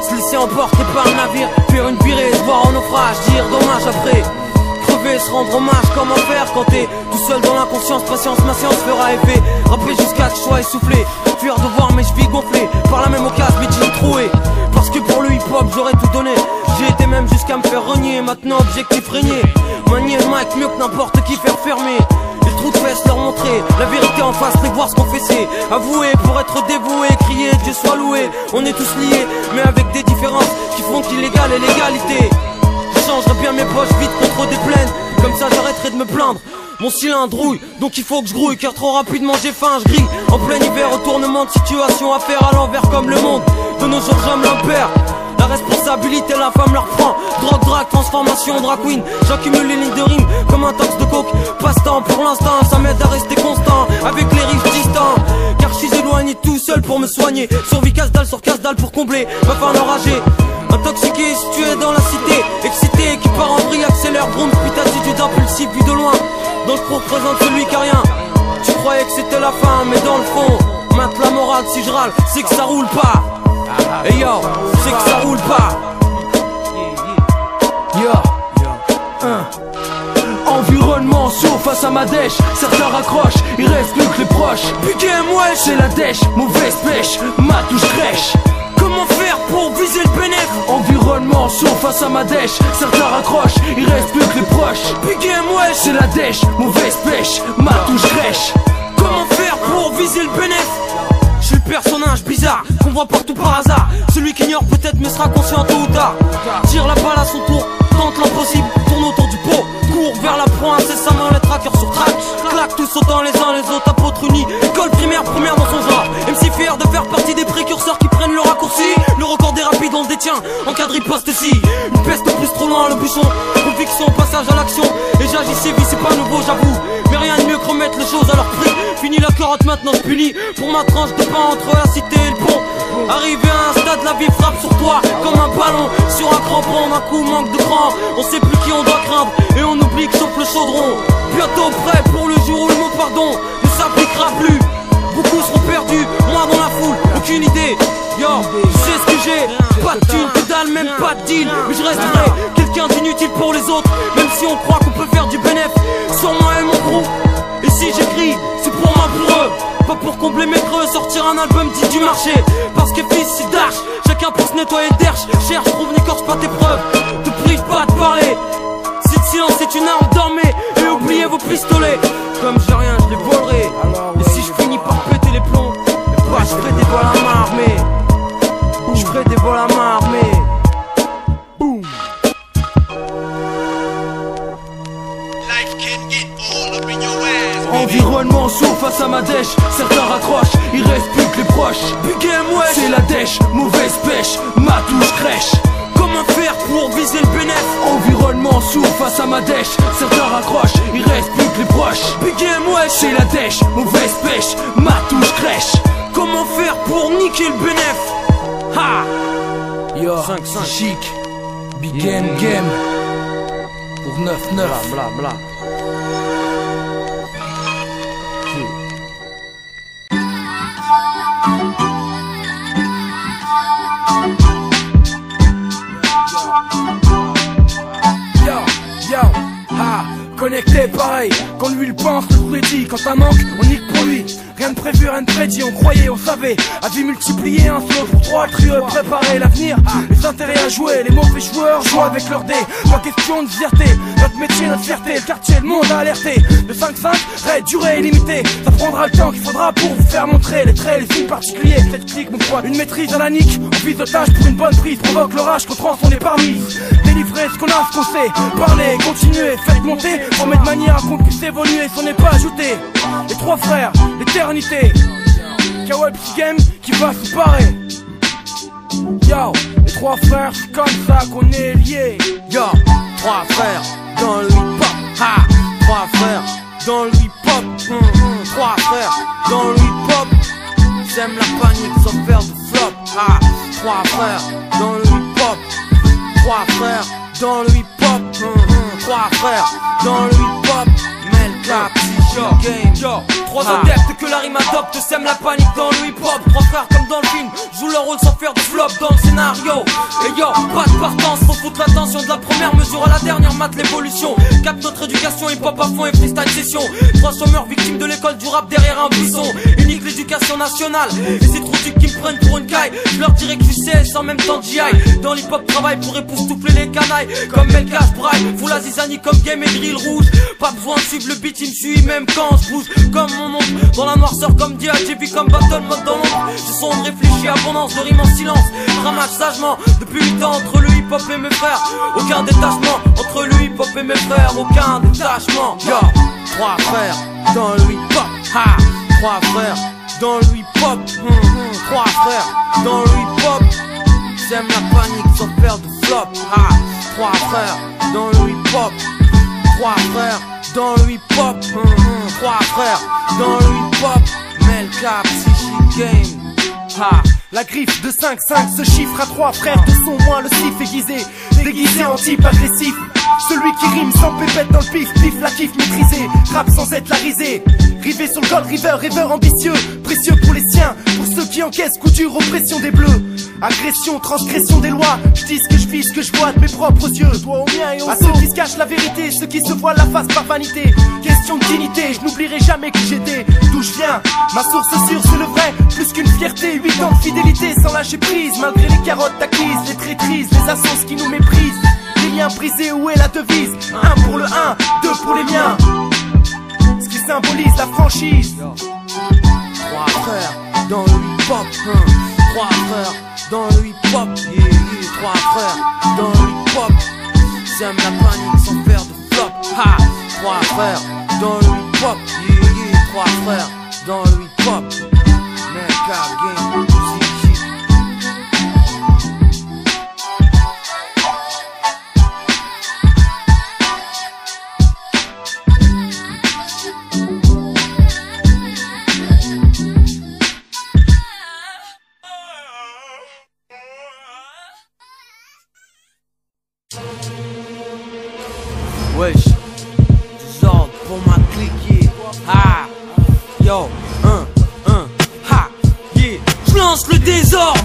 Speaker 3: Se laisser emporter par le navire, faire une virée, se voir en naufrage, dire dommage après. Crever, se rendre hommage, comment faire quand t'es tout seul dans l'inconscience? Patience, ma science fera effet. Rapper jusqu'à que je sois essoufflé. Fuir de voir mes chevilles gonflées. Par la même occasion, mes jeans troués. Parce que pour le hip-hop, j'aurais tout donné. J'ai été même jusqu'à me faire renier. Maintenant, objectif régné. Manier le mic mieux que n'importe qui, faire fermer. Les trous de fesses leur montrer. La vérité en face, les voir se confesser. Avouer pour être dévoué. Crier, Dieu soit loué. On est tous liés, mais avec des différences qui font qu'illégal est l'égalité. J'échangerai bien mes poches vides contre des plaines. Comme ça j'arrêterai de me plaindre. Mon cylindre rouille, donc il faut que je grouille. Car trop rapidement j'ai faim, je grille. En plein hiver, retournement de situation à faire à l'envers comme le monde. De nos jours j'aime l'impair. La responsabilité, la femme leur prend. Drogue, drague, transformation, drag queen. J'accumule les lignes de rime comme un tox de coke. Passe-temps pour l'instant, ça m'aide à rester constant. Avec les riches distants. Car je suis éloigné tout seul pour me soigner. Survie casse-dalle sur casse-dalle pour combler ma faim enragée. Intoxiqué, situé dans la cité. Excité, qui part en vrille, accélère, vroom. Puis attitude impulsive, vue de loin. Dans le pro représente celui qui a rien. Tu croyais que c'était la fin, mais dans le fond, mate la morale si je râle, c'est que ça roule pas. Hey yo, c'est que ça roule pas.
Speaker 2: Environnement chaud face à ma dèche. Certains raccrochent, il reste plus que les proches.
Speaker 3: Putain, moi
Speaker 2: C'est la dèche, mauvaise pêche, ma touche crèche.
Speaker 3: comment faire pour viser le bénéfice?
Speaker 2: Environnement chaud face à ma dèche. Certains raccrochent, il reste plus que les proches.
Speaker 3: Putain, moi
Speaker 2: C'est la dèche, mauvaise pêche, ma touche crèche.
Speaker 3: comment faire pour viser le bénéfice? Je suis le personnage bizarre qu'on voit partout par hasard. Celui qui ignore peut-être mais sera conscient tôt ou tard. Tire la balle à son tour, tente l'impossible, tourne autour du pot. Cours vers la proie incessamment, les trackers sur track. Claque tous autant les uns les autres, apôtres unis. École primaire, première dans son genre. MC fier de faire partie des précurseurs qui prennent le raccourci. Le record des rapides on le détient, encadre riposte-ci. Une peste plus trop loin le bouchon. Conviction, passage à l'action. Et j'agis séville, c'est pas nouveau j'avoue. Mais rien de mieux que remettre les choses à leur prix. Fini la carotte, maintenant je punis. Pour ma tranche de pain entre la cité et le pont. Arrivé à un stade, la vie frappe sur toi comme un ballon. Sur un crampon, d'un coup manque de cran. On sait plus qui on doit craindre et on oublie que sauf le chaudron. Bientôt prêt pour le jour où le mot pardon ne s'appliquera plus. Beaucoup seront perdus, moi dans la foule, aucune idée. Yo, je sais ce que j'ai, pas de thune, que dalle, même pas de deal. Mais je resterai quelqu'un d'inutile pour les autres. Même si on croit qu'on peut faire du bénéf sur moi et mon groupe. Et si j'écris, c'est pour moi, pour eux. Pas pour combler mes creux, sortir un album dit du marché. Parce que fils c'est d'arche, chacun pour se nettoyer le derche. Cherche, trouve, n'écorche pas tes preuves, te prive pas de parler. Si le silence est une arme, dormez et oubliez vos pistolets. Comme j'ai rien, je les volerai. Et si je finis par péter les plombs, bah je ferai des balles à main armée.
Speaker 2: dèche, mauvaise pêche, ma touche crèche.
Speaker 3: Comment faire pour viser le bénéf?
Speaker 2: Environnement sourd face à ma dèche. Certains raccrochent, il reste plus que les proches.
Speaker 3: Big game, ouais,
Speaker 2: C'est la dèche, mauvaise pêche, ma touche crèche.
Speaker 3: comment faire pour niquer le bénéf? Ha!
Speaker 2: Yo,
Speaker 3: 5-5.
Speaker 2: chic, big game game. Pour 9-9.
Speaker 3: Bla bla.
Speaker 2: Connecté pareil, quand lui le pense, le prédit. Quand ça manque, on nique pour lui. Rien de prévu, rien de prédit, on croyait, on savait. À vie multiplier un solo pour 3 trieux, préparer l'avenir. Les intérêts à jouer, les mauvais joueurs jouent avec leur dé. Pas question de fierté, notre métier, notre fierté. Le quartier, le monde a alerté. Le 5-5, raid, durée illimitée. Ça prendra le temps qu'il faudra pour vous faire montrer les traits, les signes particuliers. Cette clique, mon poids, une maîtrise à la nique. On vise otage pour une bonne prise, provoque l'orage qu'on trans, on est parmi. Délivrer ce qu'on a, ce qu'on sait. Parler, continuer, faites monter. Former de manière à qu'on puisse évoluer, s'en est pas ajouté. Les 3 frères, l'éternité. Kawaii Psy Game qui va se parer. Yo, les 3 frères, c'est comme ça qu'on est liés.
Speaker 3: Yo, 3 frères dans le hip-hop. Ha! 3 frères dans le hip-hop. 3 frères dans le hip-hop. J'aime la panique sans faire de flop. Ha! 3 frères dans le hip-hop. 3 frères dans le hip-hop. 3 frères dans le hip-hop. Melka, Psy Game. Yo, 3 adeptes que la rime adopte, sème la panique dans le hip-hop. 3 frères comme dans le film, jouent leur rôle sans faire de flop dans le scénario. Et yo, pas de partance, faut foutre l'attention de la première mesure à la dernière, mate l'évolution. Capte notre éducation, hip-hop à fond et freestyle session. 3 chômeurs victimes de l'école du rap derrière un buisson. Unique l'éducation nationale, et c'est trop ducs qui me prennent pour une caille. Je leur dirais que je suis CS en même temps GI. Dans l'hip-hop travail pour époustoufler les canailles. Comme Melka, Braille, faut la zizanie comme Game et Drill Rouge. Pas besoin de suivre le beat, il me suit même quand je bouge. Comme mon ombre, dans la noirceur comme Dia, j'ai vu comme Battle Mode dans l'ombre. Je sonde, réfléchi, abondance de rimes en silence. Ramage sagement, depuis 8 ans entre le hip-hop et mes frères. Aucun détachement, entre le hip-hop et mes frères. Aucun détachement. Yo, 3 frères dans le hip-hop. Ha! 3 frères dans le hip-hop. 3 frères dans le hip-hop. J'aime la panique sans faire de flop. Ha! 3 frères dans le hip-hop. 3 frères dans le hip-hop. 3 frères dans le hip-hop. Melka, Psy Game.
Speaker 4: Ha, la griffe de 5-5 se chiffre à 3 frères de son moins le sif aiguisé. Déguisé en type agressif. Celui qui rime sans pépette dans le pif. Pif la kiff maîtrisée. Rap sans être la risée. Rivé sur le Gold River, rêveur ambitieux. Précieux pour les siens. Pour ceux qui encaissent coup dur, oppression des bleus. Agression, transgression des lois. Je dis ce que je vis, ce que je vois de mes propres yeux. Toi au mien et aux autres. À ceux qui se cachent la vérité, ceux qui se voilent la face par vanité. Question de dignité, je n'oublierai jamais qui j'étais. D'où je viens, ma source sûre c'est le vrai. Plus qu'une fierté, 8 ans de fidélité sans lâcher prise. Malgré les carottes acquises, les traîtrises, les assos qui nous méprisent. Les liens brisés, où est la devise? 1 pour le 1, 2 pour les miens. Ce qui symbolise la franchise.
Speaker 3: 3 frères dans le hip-hop. 3 frères dans le hip-hop. 3 frères dans le hip-hop. J'aime la panique sans faire de flop. Ha! 3 frères dans le hip-hop. 3 frères dans le hip-hop. Melka Game. Wesh, désordre pour ma clique, ha, yo, ha, yeah. J'lance le désordre,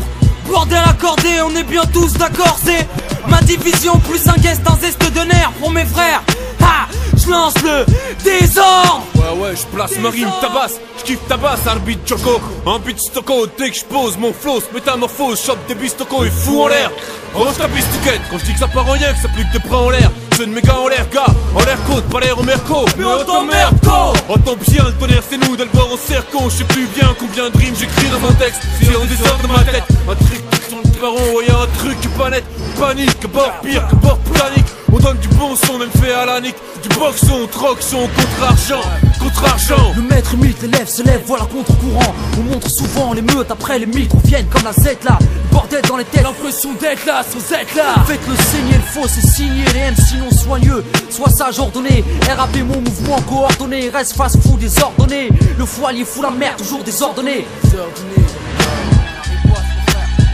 Speaker 3: bordel accordé, on est bien tous d'accord, c'est ma division plus un guest, un zeste de nerfs pour mes frères, ha, j'lance le désordre.
Speaker 6: Ouais, j'place ma rime, tabasse, j'kiffe tabasse, arbitre choco, un beat stocko, dès que j'pose mon flow, métamorphose, chope des bistocos et fou en l'air. Range ta bistoquette, quand j'dis que ça part en rien, que ça plus que des bras en l'air. Jeune méga en l'air, gars, en l'air côte, pas l'air au merco.
Speaker 3: Mais on t'emmerde, go!
Speaker 6: Entends bien le tonnerre, c'est nous, d'aller voir au cercle. Je sais plus bien combien de rimes j'écris dans un texte. C'est on désordre de ma tête, un truc sur le baron, ouais, y'a un truc qui pas net. Panique, bord pire, que bord panique. On donne du bon son, même fait à la nique. Du boxon, troxon, contre argent, contre argent.
Speaker 2: Le maître milite, l'élève se lève, voilà contre-courant. On montre souvent les meutes, après les micros viennent comme la Z là. Bordel dans les têtes, l'impression d'être là, sans être là. Faites-le saigner, le faux, c'est signé. Les MC non soigneux, sois sage ordonné. RAP mon mouvement coordonné, reste fast-food désordonné. Le foilier fout la merde, toujours désordonné.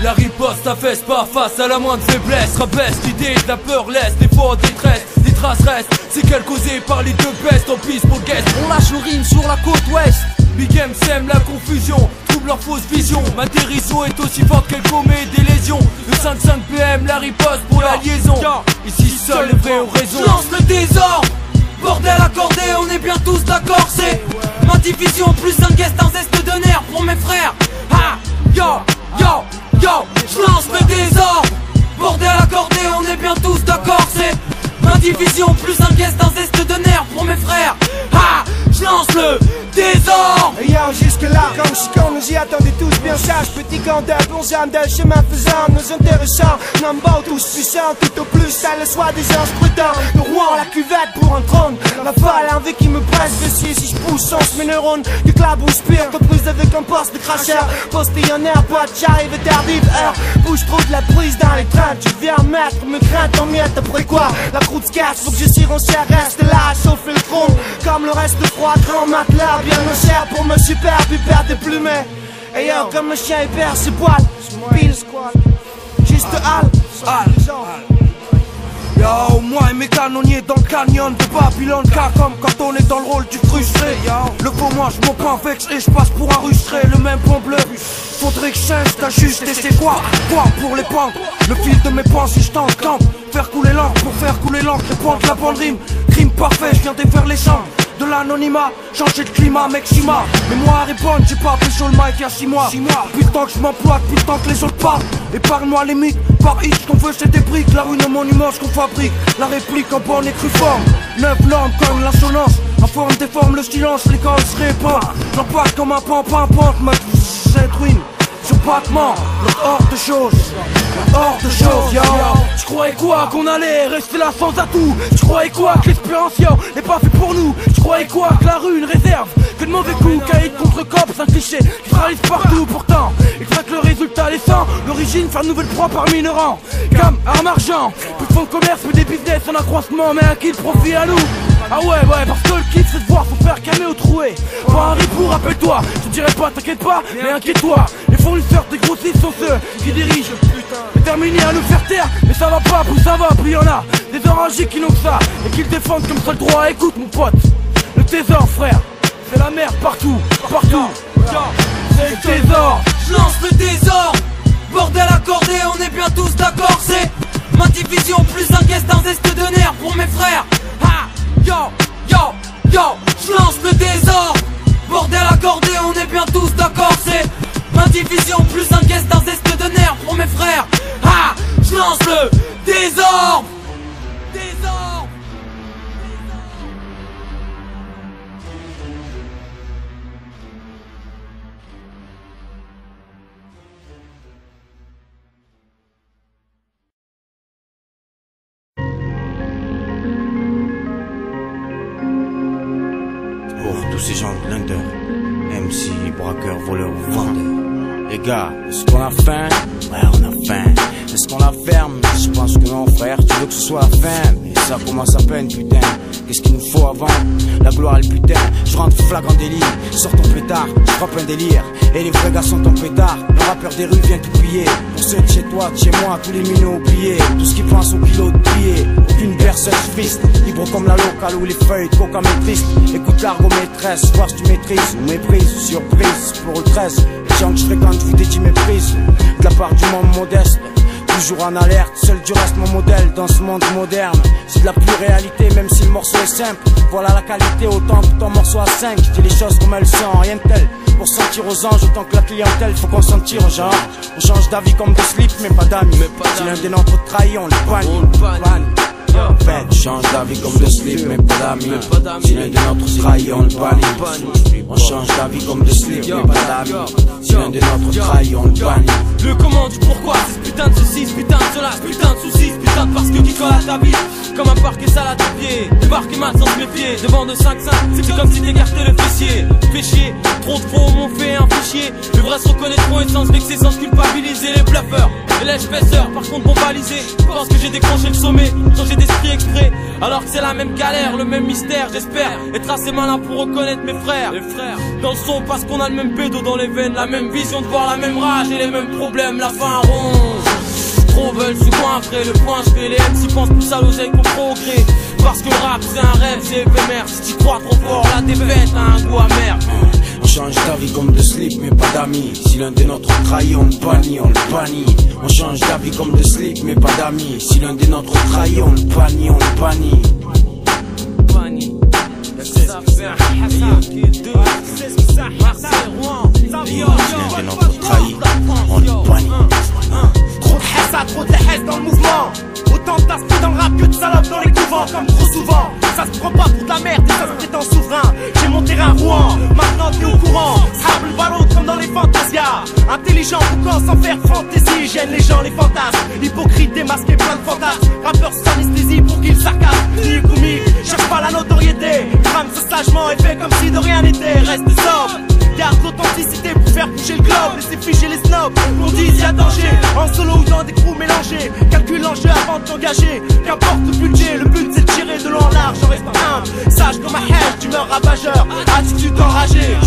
Speaker 2: La riposte affaisse pas face à la moindre faiblesse. Rabaisse l'idée de la peur laisse des fois en détresse. Des traces restent, c'est qu'elle causée par les deux pestes. En piste pour guest, on lâche le rime sur la côte ouest. Big M sème la confusion, trouble leur fausse vision. Ma dérision est aussi forte qu'elle commet des lésions. Le 5-5 PM, la riposte pour la liaison. Ici seul les vrais ont raison. Je lance le désordre, bordel accordé, on est bien tous d'accord. C'est ma division plus un guest, un zeste de nerfs pour mes frères. Ha, yo, yo. Yo, je lance le désordre, bordel accordé, on est bien tous d'accord. C'est ma division plus un guest, un zeste de nerfs pour mes frères. Ah, je lance le désordre.
Speaker 1: Et yo, jusque là, comme si qu'on nous y attendait tous bien sages. Petit candidat, bon jardin, chemin faisant, nous intéressants. Number tous puissants, tout au plus, ça le soit des inscrutants. Le roi, la cuvette pour un trône. La falle, envie qui me presse, fessier si je pousse, sens mes neurones. Du clabouche pire, que prise avec un poste de cracheur. Postillionnaire, boîte, j'arrive tardive, heure. Bouge trop de la prise dans les trains. Tu viens mettre mes craintes en miettes, après quoi? La croûte se casse, faut que je tire en chair, reste là, chauffer le front. Comme le reste froid, grand matelas, bien au cher pour me super, puis perdre des plumets. Et yo, comme le chien il perd ses poils, pile squad, juste hal.
Speaker 2: Yo, moi et mes canonniers dans le canyon de Babylone. Car comme quand on est dans le rôle du frustré. Le faux moi je m'en pas vexe et je passe pour un rustré. Le même pont bleu, faudrait que je change d'ajuster. C'est quoi pour les pentes? Le fil de mes pensées je t'entends. Faire couler l'encre pour faire couler l'encre. Répondre la bonne rime, crime parfait, je viens défaire les champs. De l'anonymat, changer de climat, mec Shima. Mais moi à répondre, j'ai pas pris sur le mic il y a 6 mois. Depuis le temps que je m'emploie, depuis le temps que les autres parlent. Épargne-moi les mythes, par X qu'on veut c'est des briques. La ruine au monument, ce qu'on fabrique. La réplique en bonne et crue forme. 9 langues comme l'assonance. En forme déforme le silence, les gars se répandent. J'en passe comme un pan-pan-pante, ma cette ruine. Sur battement, hors de choses, hors de choses, yo. Tu croyais quoi qu'on allait rester là sans atout? Tu croyais quoi que l'espérance, yo, n'est pas fait pour nous? Tu croyais quoi que la rue une réserve? Que de mauvais coups, caïd contre cop, c'est un cliché qui se réalise partout pourtant. Il faudrait que le résultat descend, l'origine faire une nouvelle proie parmi nos rangs. Comme arme argent, plus de fonds de commerce mais des business en accroissement, mais un kill profit à nous. Ah ouais, parce que le kiff c'est de voir son frère camé au troué. Pas un ripou, rappelle-toi, je te dirais pas, t'inquiète pas, mais inquiète-toi. Les fournisseurs des grossistes sont ceux qui dirigent, déterminés à nous faire taire. Mais ça va pas, plus ça va, plus y'en a des enragés qui n'ont que ça, et qui le défendent comme seul droit. Écoute mon pote, le trésor frère, c'est la merde partout, partout. C'est le trésor.
Speaker 3: Je lance le désordre, bordel accordé, on est bien tous d'accord. C'est ma division plus un guest, un zeste de nerfs pour mes frères. Ha, yo, yo, yo, je lance le désordre, bordel accordé, on est bien tous d'accord. C'est ma division plus un guest, un zeste de nerfs pour mes frères. Ha, je lance le désordre. Désordre.
Speaker 7: Pour tous ces gens de l'under, MC, braqueurs, voleurs ou vendeurs. Les gars, est-ce qu'on a faim? Ouais, on a faim. Est-ce qu'on la ferme? Je pense que non, frère, tu veux que ce soit la fin. Mais ça commence à peine, putain. Qu'est-ce qu'il nous faut avant? La gloire et le putain. Je rentre flagrant délit, sors ton pétard, je frappe un délire. Et les vrais gars sont ton pétard. Le rappeur des rues vient tout piller. Pour ceux de chez toi, de chez moi, tous les minots oubliés. Tout ce qui pense au kilo de billets. Aucune personne fiste, libre comme la locale ou les feuilles de coca maîtrise. Écoute l'argot maîtresse, voir si tu maîtrises ou méprise, surprise pour le 13. Les gens que je fréquente, je vous dédie méprise. De la part du monde modeste, toujours en alerte, seul du reste mon modèle dans ce monde moderne. C'est de la pure réalité même si le morceau est simple. Voilà la qualité autant que ton morceau à 5. Je dis les choses comme elles sont, rien de tel. Pour sentir aux anges autant que la clientèle, faut qu'on s'en tire genre. On change d'avis comme de slip mais pas d'amis. Si l'un des nôtres trahit on le bannit. En fait, change d'avis comme de slip mais pas d'amis. Si l'un des nôtres trahit on le bannit. On change d'avis comme de slip mais pas d'amis. Si l'un des nôtres trahit on le bannit.
Speaker 3: Le comment du pourquoi, c'est ce putain de ceci, ce putain de cela, ce putain de soucis, ce putain de parce que qui colle à ta vie. comme un parquet salade de pied. Débarquer mal sans se méfier. Devant de 5-5, c'est comme si t'écartais le fessier. Fais chier, trop de faux m'ont fait un fichier. Les vrais se reconnaîtront et sans se vexer, sans se culpabiliser. Les bluffeurs et les épaisseurs, par contre vont baliser. Pense que j'ai décroché le sommet, changé d'esprit exprès. Alors que c'est la même galère, le même mystère. J'espère être assez malin pour reconnaître mes frères. Les frères dans le son parce qu'on a le même pédo dans les veines. La même vision de voir la même rage et les mêmes problèmes. La fin ronge. Trop veulent se coincrer, le point je fais les MC pensent plus à l'oseille qu'au progrès. Parce que le rap c'est un rêve, c'est éphémère. Si tu crois trop fort, la défaite a un goût amer.
Speaker 7: On change d'avis comme de slip mais pas d'amis. Si l'un des nôtres trahit, on le bannit, on le bannit. On change d'avis comme de slip mais pas d'amis. Si l'un des nôtres trahit, on le bannit, on le bannit. Si l'un des nôtres trahit, on le bannit.
Speaker 4: Trop de hessa, trop de hesse dans le mouvement. Autant de tasses dans le rap que de salopes dans les couvents. Comme trop souvent, ça se prend pas pour de la merde et ça se prétend souverain. J'ai mon terrain Rouen, maintenant t'es au courant. Sable le ballon comme dans les fantasias. Intelligent, pourquoi sans faire fantaisie. Gêne les gens, les fantasmes. Hypocrite, démasqué, plein de fantasmes. Rappeur sous anesthésie pour qu'ils sarcasment. Ni comique, cherche pas la notoriété. Crame ce sagement et fait comme si de rien n'était. Reste sobre. Garde l'authenticité pour faire bouger le globe. Laissez figer les snobs, on dit y a danger. En solo ou dans des crews mélangés. Calcule l'enjeu avant de t'engager. Qu'importe le budget, le but c'est de tirer de long en large. En restant humble, sage comme un hache, d'humeur ravageur. Attitude enragée.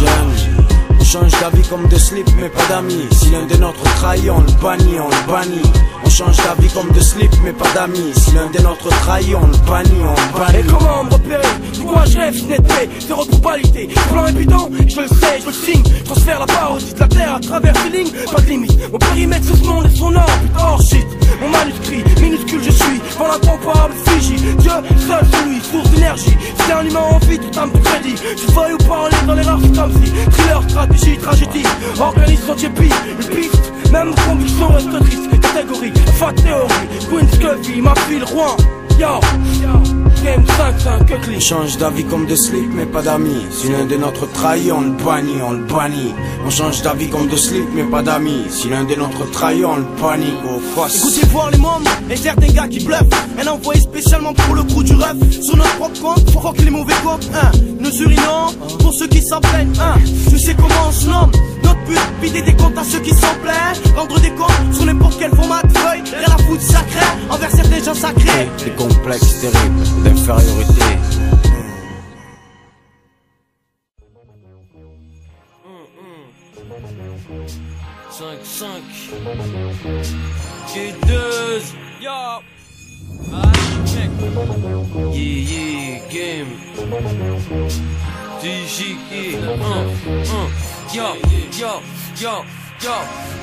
Speaker 7: On change d'avis comme de slip mais pas d'amis. Si l'un des nôtres trahit, on le bannit, on le bannit. On change d'avis comme de slip mais pas d'amis. Si l'un des nôtres trahit, on le bannit, on le bannit.
Speaker 2: Et comment me repérer? De quoi je rêve, c'est net fait, zéro probabilité. Plan et bidon, je le sais, je le signe. Transfère la parodie de la terre à travers ces lignes. Pas de limite, mon périmètre sur ce monde et son or. Putain, hors shit, mon manuscrit, minuscule je suis. Dans l'incomparable Fiji, Dieu, seul celui, source d'énergie. C'est un humain en vie, tout âme de crédit. Tu vas ou parler dans les rares, c'est comme si thriller, stratégie, tragédie. Organise son tiépi, une piste, même conviction reste triste. Catégorie, fat théorie, Queen Scoville, ma fille, Rouen. Yo, Game 5, que
Speaker 7: On change d'avis comme de slip mais pas d'amis. Si l'un des nôtres trahit, on le bannit, on le bannit. On change d'avis comme de slip mais pas d'amis. Si l'un des nôtres trahit, on le bannit. Go face.
Speaker 4: Écoutez voir les mômes et certains gars qui bluffent. Un envoyé spécialement pour le coup du ref. Sur notre propre compte, faut que les mauvais comptes. Nous urinons pour ceux qui s'en plaignent. Tu sais comment on se nomme. Notre but, vider des comptes à ceux qui s'en plaignent. Rendre des comptes sur n'importe quel format de feuille. Rien à foutre sacré envers certains gens sacrés.
Speaker 7: Des complexes terribles d'infériorité.
Speaker 3: 5-5 G2 Yo Yeah game DJK Yo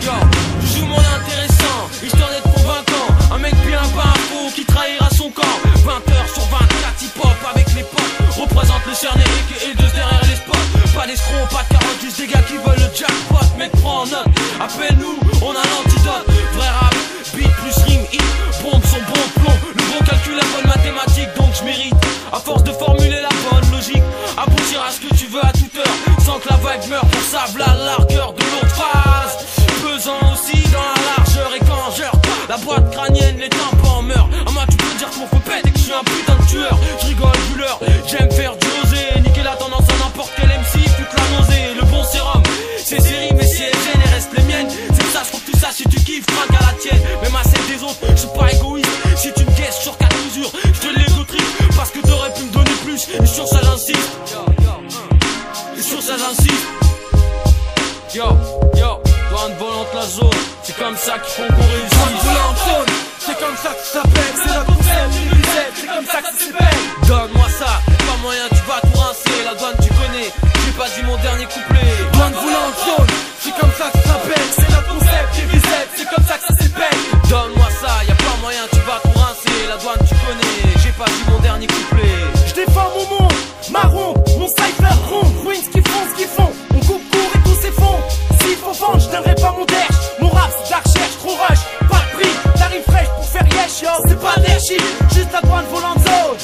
Speaker 3: je joue mon intéressant, histoire d'être convaincant. Un mec bien pas un faux qui trahira son camp. 20h sur 24 hip-hop avec les potes. Représente le Cernéric et deux derrière les spots. Pas d'escrocs, pas de 48, des gars qui veulent le jackpot. Mec prends en note, appelle-nous, on a l'antidote. Vrai rap, beat plus rime, hit. Bombe son bon plomb, le bon calcul, la bonne mathématique. Donc je mérite, à force de formuler la bonne logique, aboutir à ce que tu veux à toute heure. Sans que la vibe meure, pour ça la largeur de l'autre phase. Pesant aussi dans la largeur et quand je la boîte crânienne, les tympans meurent. À moi tu peux dire que mon feu pète et que je suis un putain de tueur. Je rigole vu l'heure, j'aime faire du osé. Niquer la tendance à n'importe quel MC, toute la nausée. Le bon sérum, c'est série mais si elles gênent, elles restent les miennes. C'est ça, faut que tu saches si tu kiffes, trinque à la tienne. Même à celle des autres, je suis pas égoïste. Si tu me guesses sur 4 mesures, je te l'égotrice. Parce que t'aurais pu me donner plus, et sur ça j'insiste. Et sur ça j'insiste. Yo, douane volante la zone, c'est comme ça qu'ils font qu'on réussit.
Speaker 2: Douane volante zone, c'est comme ça que ça s'appelle. C'est notre concept, c'est comme ça que ça s'appelle.
Speaker 3: Donne-moi ça, pas moyen tu vas tout rincer. La douane tu connais, j'ai pas dit mon dernier couplet.
Speaker 2: Douane volante zone, c'est comme ça que ça s'appelle. C'est notre concept, c'est comme ça que ça s'appelle.
Speaker 3: Donne-moi ça, y'a pas moyen tu vas tout rincer. La douane tu connais, j'ai pas dit mon dernier couplet.
Speaker 4: Je défends mon monde, marron, mon cypher rond. Queens qui font ce qu'ils font, on coupe court et tous ces fonds. S'il faut vendre, je donnerai pas mon derche. Mon rap c'est de la recherche, trop rush, pas de prix. T'arrives fraîche pour faire yesh yo, c'est pas d'ergie. Juste la douane volante zone.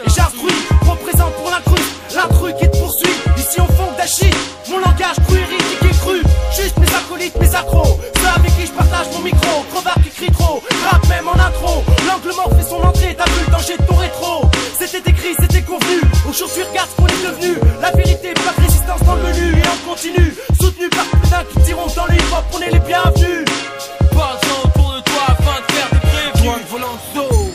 Speaker 4: Et j'instruis, représente pour l'intrus qui te poursuit. Ici on fond d'achille, mon langage cru hérétique et cru. Juste mes acolytes, mes accros, ceux avec qui je partage mon micro. Crevard qui crie trop, rap même en intro. L'angle mort fait son entrée, t'as vu dangers de ton rétro. C'était écrit, c'était convenu. Aujourd'hui regarde ce qu'on est devenu. La vérité, pas de résistance dans le menu. Et on continue, soutenu par plein qui diront dans le hip-hop, on est les bienvenus.
Speaker 3: Parle-en autour de toi afin de faire des prévenus.
Speaker 2: Douane volante zone.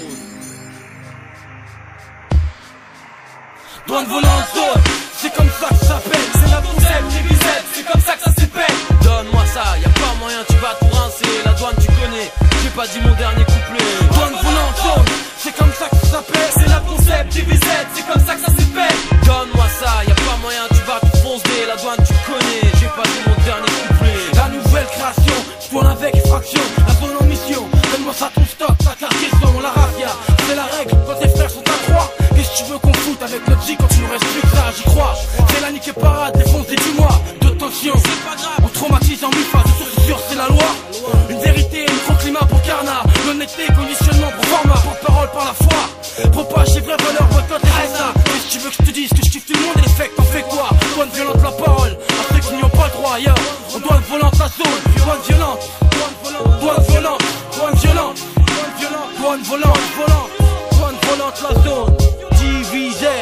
Speaker 2: Douane volante zone. C'est comme ça que ça s'appelle.
Speaker 4: C'est notre concept, les biceps, c'est comme ça que ça s'épelle.
Speaker 3: Donne-moi ça, y'a pas moyen, tu vas tout rincer. La douane tu connais, j'ai pas dit mon dernier couplet.
Speaker 2: Douane volante zone. C'est comme ça que ça s'appelle.
Speaker 4: C'est notre concept, les biceps, c'est comme ça que ça s'épelle.
Speaker 3: Donne-moi ça, y'a pas moyen, tu vas tout foncer. La douane tu connais, j'ai pas dit mon dernier couplet.
Speaker 2: La nouvelle création, je tourne avec fraction. La zone en mission, donne-moi ça ton stock, ta cargaison, la raffia. C'est la règle quand tes frères sont à trois. Qu'est-ce que tu veux qu'on foute avec notre J quand il nous reste plus que ça, j'y crois. C'est la nique et parade, défonce des 10 mois de tension. On traumatise en mi-phase, de sûr c'est la loi. Une vérité, un micro-climat pour Carnat. L'honnêteté, conditionnement pour format, porte-parole par la foi. Propage les vraies valeurs, boycott et resta. Qu'est-ce que tu veux que je te dise, que je kiffe tout le monde et les fakes, t'en fais quoi? Douane violente la parole, à ceux qui n'y ont pas le droit, yo. On douane volante la zone, douane violente. Douane violente, douane violente. Douane volante, douane volante la zone. Divisé,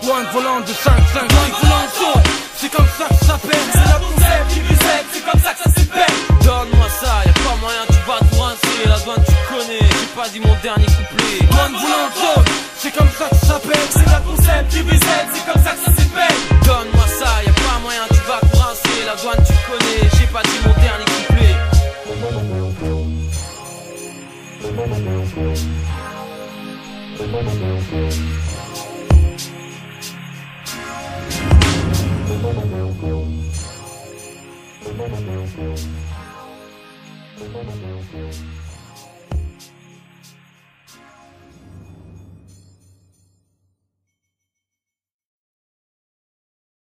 Speaker 2: douane volante de 5-5. Douane volante zone, c'est comme ça que ça s'appelle.
Speaker 4: C'est notre concept, les biceps, c'est comme ça que ça s'épelle.
Speaker 3: Donne-moi ça, y'a pas moyen, tu vas tout rincer. La douane tu connais, j'ai pas dit mon dernier couplet.
Speaker 2: Douane volante zone, c'est comme ça que ça s'appelle.
Speaker 4: C'est notre concept, les biceps, c'est comme ça que ça s'épelle.
Speaker 3: Donne-moi ça, y'a pas moyen, tu vas tout rincer. La douane tu connais, j'ai pas dit mon dernier couplet.
Speaker 8: Thank you.